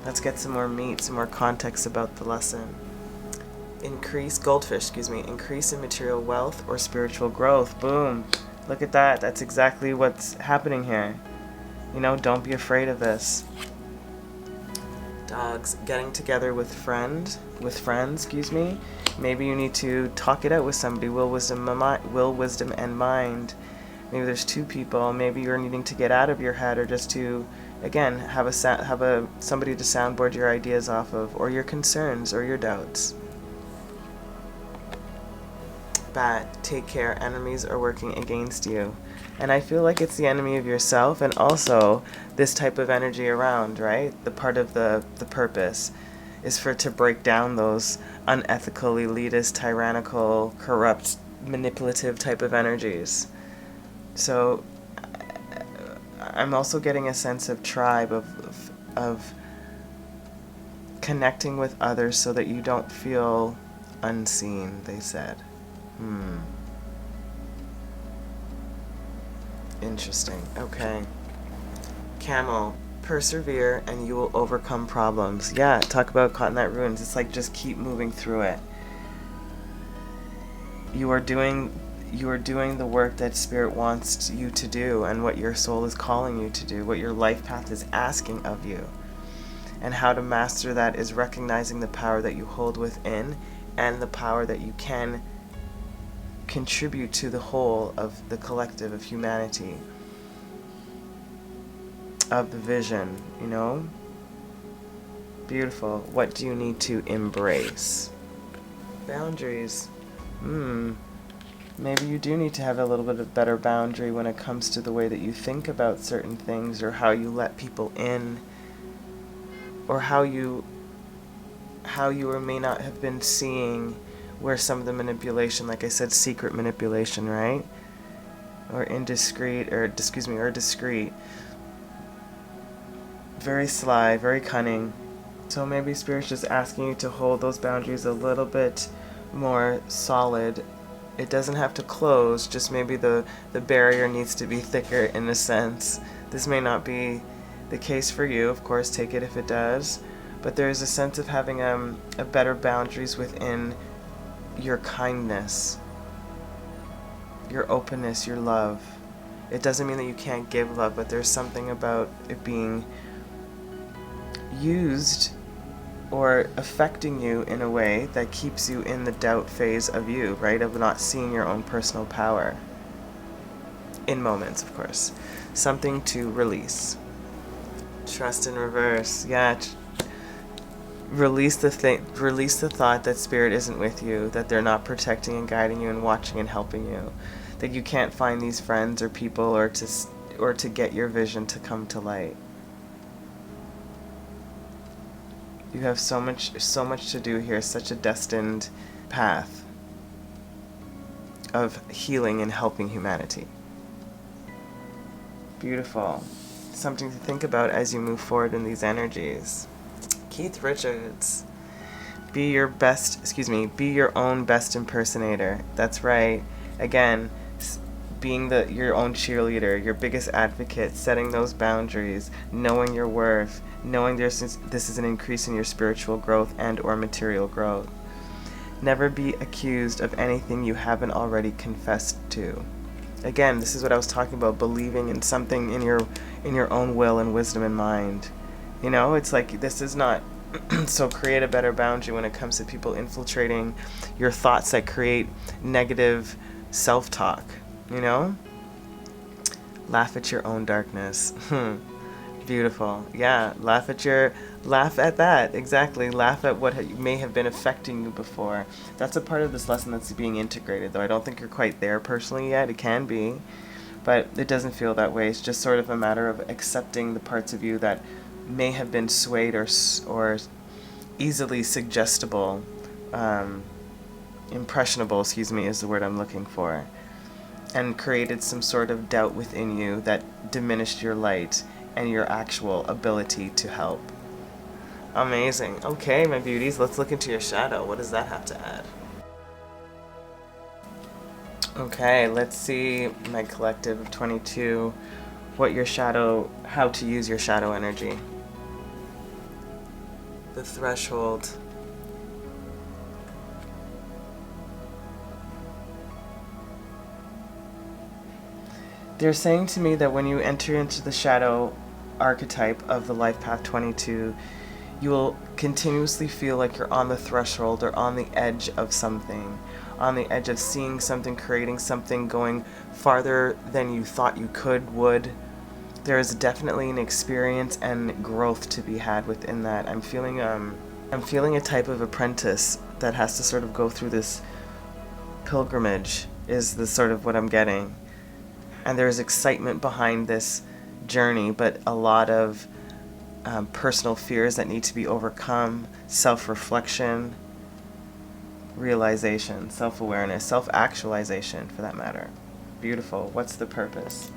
[SPEAKER 1] Let's get some more meat, some more context about the lesson. Increase in material wealth or spiritual growth. Boom. Look at that. That's exactly what's happening here. Don't be afraid of this. Dogs, getting together with friends, Maybe you need to talk it out with somebody. Will, wisdom, and mind. Maybe there's two people. Maybe you're needing to get out of your head, or just to, again, have somebody to soundboard your ideas off of, or your concerns or your doubts. Bat, take care. Enemies are working against you. And I feel like it's the enemy of yourself, and also this type of energy around, right? The part of the purpose is for it to break down those unethical, elitist, tyrannical, corrupt, manipulative type of energies. So I'm also getting a sense of tribe, of connecting with others so that you don't feel unseen, they said. Interesting. Okay. Camel, persevere and you will overcome problems. Yeah, talk about caught in that ruins. It's like just keep moving through it. You are doing the work that Spirit wants you to do, and what your soul is calling you to do, what your life path is asking of you. And how to master that is recognizing the power that you hold within and the power that you can contribute to the whole of the collective of humanity, of the vision, Beautiful. What do you need to embrace? Boundaries. Maybe you do need to have a little bit of better boundary when it comes to the way that you think about certain things, or how you let people in, or how you or may not have been seeing where some of the manipulation, like I said, secret manipulation, right? Or indiscreet, or discreet. Very sly, very cunning. So maybe Spirit's just asking you to hold those boundaries a little bit more solid. It doesn't have to close, just maybe the barrier needs to be thicker in a sense. This may not be the case for you, of course, take it if it does. But there is a sense of having a better boundaries within your kindness, your openness, your love. It doesn't mean that you can't give love, but there's something about it being used or affecting you in a way that keeps you in the doubt phase of you, right? Of not seeing your own personal power. In moments, of course. Something to release. Trust in reverse. Yeah. Release the thought that Spirit isn't with you, that they're not protecting and guiding you and watching and helping you, that you can't find these friends or people or to get your vision to come to light. You have so much to do here, such a destined path of healing and helping humanity. Beautiful. Something to think about as you move forward in these energies. Keith Richards, be your own best impersonator. That's right. Again, being your own cheerleader, your biggest advocate, setting those boundaries, knowing your worth, knowing this is an increase in your spiritual growth and or material growth. Never be accused of anything you haven't already confessed to. Again, this is what I was talking about, believing in something in your own will and wisdom and mind. It's like this is not so create a better boundary when it comes to people infiltrating your thoughts that create negative self-talk, Laugh at your own darkness. Beautiful. Yeah, laugh at that. Exactly. Laugh at what may have been affecting you before. That's a part of this lesson that's being integrated, though I don't think you're quite there personally yet. It can be, but it doesn't feel that way. It's just sort of a matter of accepting the parts of you that may have been swayed or easily suggestible, impressionable, excuse me, is the word I'm looking for, and created some sort of doubt within you that diminished your light and your actual ability to help. Amazing. Okay, my beauties, let's look into your shadow. What does that have to add? Okay, let's see, my collective of 22, how to use your shadow energy. The threshold. They're saying to me that when you enter into the shadow archetype of the life path 22, you will continuously feel like you're on the threshold or on the edge of something, on the edge of seeing something, creating something, going farther than you thought you would. There is definitely an experience and growth to be had within that. I'm feeling a type of apprentice that has to sort of go through this pilgrimage, is the sort of what I'm getting. And there's excitement behind this journey, but a lot of personal fears that need to be overcome, self-reflection, realization, self-awareness, self-actualization for that matter. Beautiful. What's the purpose?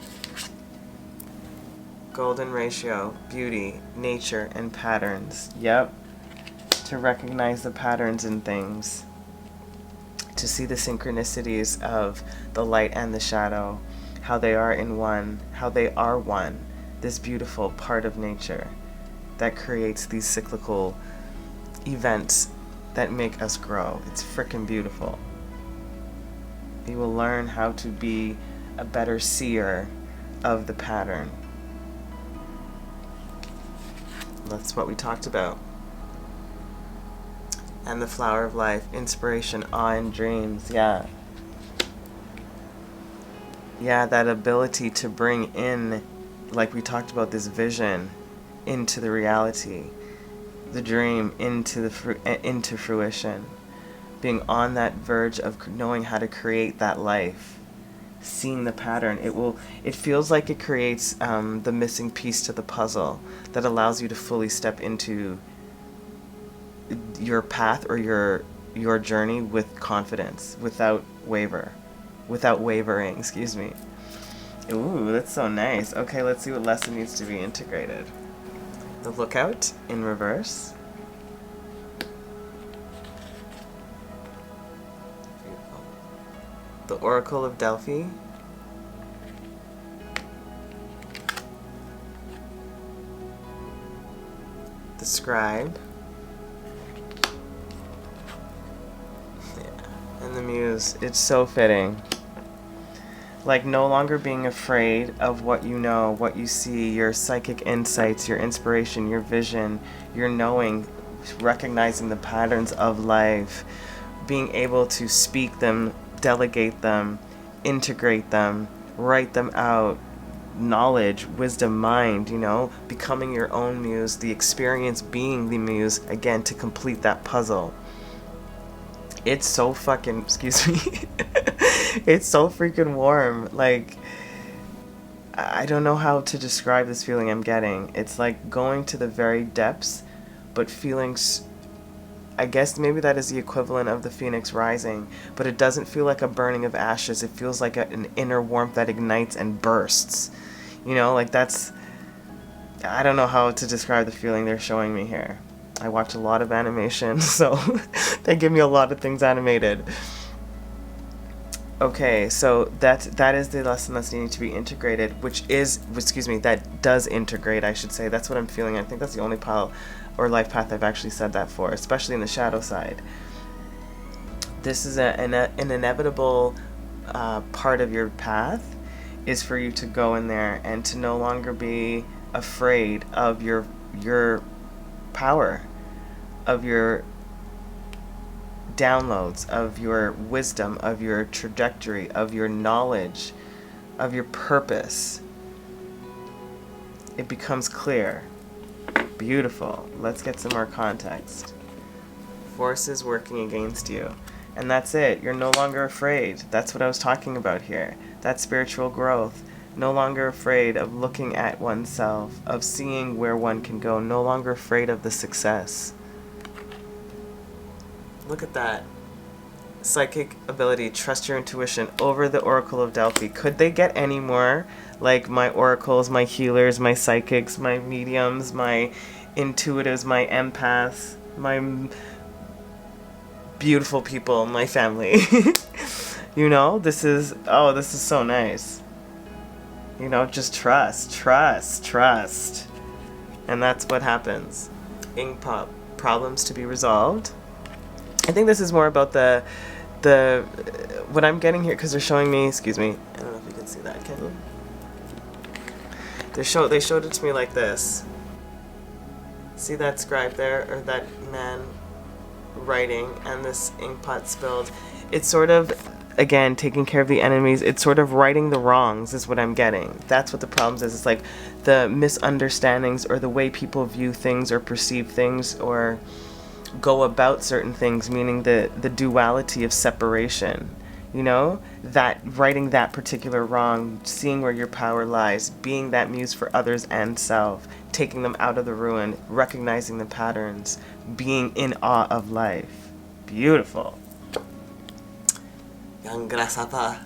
[SPEAKER 1] Golden ratio, beauty, nature, and patterns. Yep. To recognize the patterns in things. To see the synchronicities of the light and the shadow. How they are one. This beautiful part of nature that creates these cyclical events that make us grow. It's frickin' beautiful. You will learn how to be a better seer of the pattern. That's what we talked about. And the flower of life, inspiration, awe, and dreams. Yeah, that ability to bring in, like we talked about, this vision into the reality, the dream into fruition, being on that verge of knowing how to create that life, seeing the pattern. It feels like it creates the missing piece to the puzzle that allows you to fully step into your path or your journey with confidence, without wavering, excuse me. Ooh, that's so nice. Okay, let's see what lesson needs to be integrated. The Lookout in reverse. Beautiful. The Oracle of Delphi. The Scribe. Yeah. And the Muse. It's so fitting. Like no longer being afraid of what you know, what you see, your psychic insights, your inspiration, your vision, your knowing, recognizing the patterns of life, being able to speak them, delegate them, integrate them, write them out, knowledge, wisdom, mind, becoming your own muse, the experience being the muse, again, to complete that puzzle. It's so fucking, excuse me, it's so freaking warm. Like, I don't know how to describe this feeling I'm getting. It's like going to the very depths, but feeling, I guess maybe that is the equivalent of the phoenix rising, but it doesn't feel like a burning of ashes. It feels like an inner warmth that ignites and bursts. Like that's, I don't know how to describe the feeling they're showing me here. I watch a lot of animation, so they give me a lot of things animated. Okay, so that is the lesson that's needing to be integrated, that does integrate, I should say. That's what I'm feeling. I think that's the only pile or life path I've actually said that for, especially in the shadow side. This is an inevitable part of your path, is for you to go in there and to no longer be afraid of your power, of your downloads, of your wisdom, of your trajectory, of your knowledge, of your purpose. it becomes clear. Beautiful. Let's get some more context. Forces working against you. And that's it. You're no longer afraid. That's what I was talking about here. That's spiritual growth. No longer afraid of looking at oneself, of seeing where one can go. No longer afraid of the success. Look at that. Psychic ability, trust your intuition over the Oracle of Delphi. Could they get any more like my oracles, my healers, my psychics, my mediums, my intuitives, my empaths, my beautiful people, my family? You know, this is so nice. You know, just trust. And that's what happens. Ink pop, problems to be resolved. I think this is more about the what I'm getting here, because they're showing me, excuse me, I don't know if you can see that, can you? They showed it to me like this. See that scribe there, or that man writing, and this ink pot spilled. It's sort of, again, taking care of the enemies. It's sort of righting the wrongs is what I'm getting. That's what the problems is. It's like the misunderstandings, or the way people view things or perceive things or go about certain things, meaning the duality of separation. You know, that righting that particular wrong, seeing where your power lies, being that muse for others and self, taking them out of the ruin, recognizing the patterns, being in awe of life. Beautiful. Young grasshopper.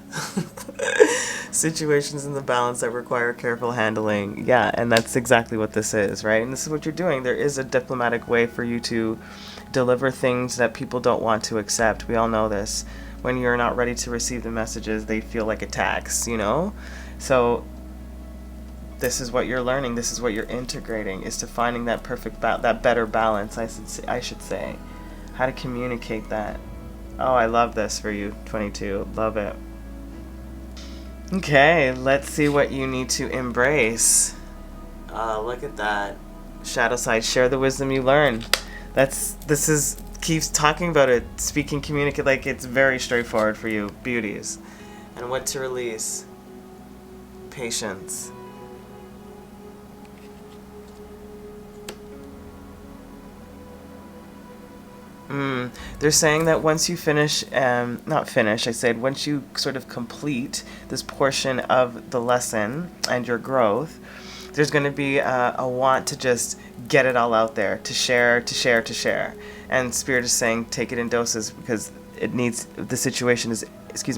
[SPEAKER 1] Situations in the balance that require careful handling. Yeah, and that's exactly what this is, right? And this is what you're doing. There is a diplomatic way for you to deliver things that people don't want to accept. We all know this. When you're not ready to receive the messages, they feel like attacks, you know? So this is what you're learning. This is what you're integrating, is to finding that perfect, that better balance, I should say. How to communicate that. Oh, I love this for you, 22. Love it. Okay, let's see what you need to embrace. Look at that. Shadow side, share the wisdom you learn. Keeps talking about it, speaking, communicate, like it's very straightforward for you, beauties. And what to release. Patience. They're saying that once you finish, once you sort of complete this portion of the lesson and your growth, there's going to be a want to just get it all out there, to share. And Spirit is saying take it in doses, because the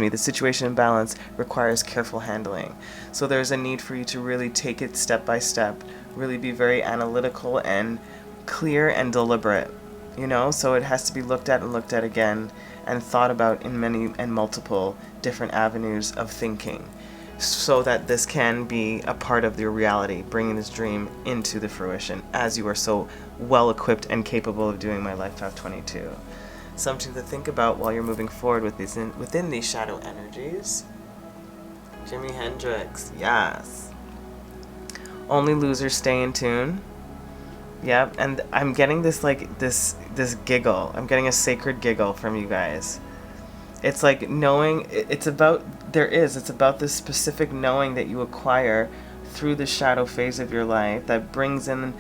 [SPEAKER 1] situation in balance requires careful handling. So there's a need for you to really take it step by step, really be very analytical and clear and deliberate. You know, so it has to be looked at and looked at again and thought about in many and multiple different avenues of thinking, so that this can be a part of your reality, bringing this dream into the fruition, as you are so well equipped and capable of doing, my life path 22. Something to think about while you're moving forward with these within these shadow energies. Jimi Hendrix, yes. Only losers stay in tune. Yep, and I'm getting this this giggle. I'm getting a sacred giggle from you guys. It's like knowing, it's about this specific knowing that you acquire through the shadow phase of your life, that brings in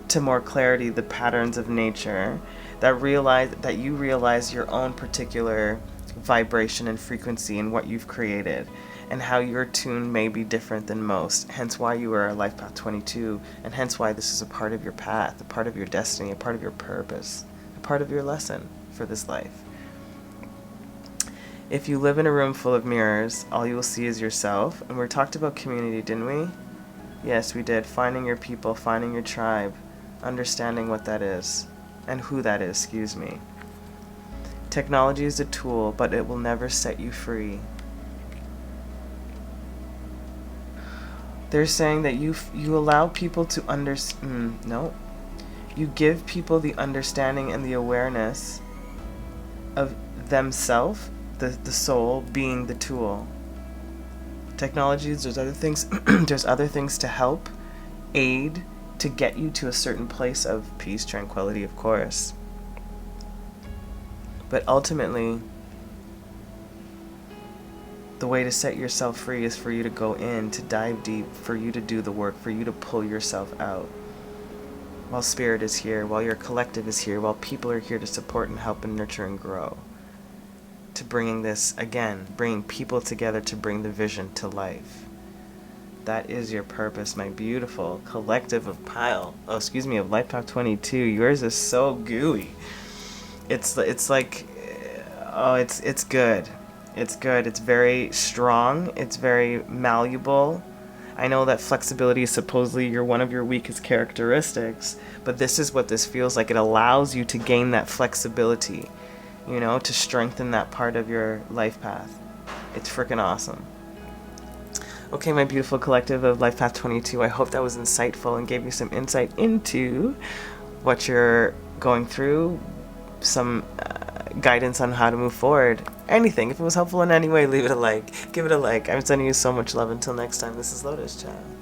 [SPEAKER 1] to more clarity the patterns of nature, that you realize your own particular vibration and frequency in what you've created, and how your tune may be different than most, hence why you are a life path 22, and hence why this is a part of your path, a part of your destiny, a part of your purpose, a part of your lesson for this life. If you live in a room full of mirrors, all you will see is yourself. And we talked about community, didn't we? Yes, we did. Finding your people, finding your tribe, understanding what that is, and who that is, excuse me. Technology is a tool, but it will never set you free. They're saying that you allow people to you give people the understanding and the awareness of themselves, the soul being the tool. Technologies, there's other things there's other things to help, aid, to get you to a certain place of peace, tranquility, of course. But ultimately, The way to set yourself free is for you to go in, to dive deep, for you to do the work, for you to pull yourself out. While spirit is here, while your collective is here, while people are here to support and help and nurture and grow. To bringing this, again, bringing people together to bring the vision to life. That is your purpose, my beautiful collective of of Life Path 22. Yours is so gooey. It's like, oh, it's good. It's good. It's very strong. It's very malleable. I know that flexibility is supposedly one of your weakest characteristics, but this is what this feels like. It allows you to gain that flexibility, to strengthen that part of your life path. It's freaking awesome. Okay, my beautiful collective of Life Path 22, I hope that was insightful and gave you some insight into what you're going through, some guidance on how to move forward. Anything. If it was helpful in any way, leave it a like. Give it a like. I'm sending you so much love. Until next time, this is Lotus. Ciao.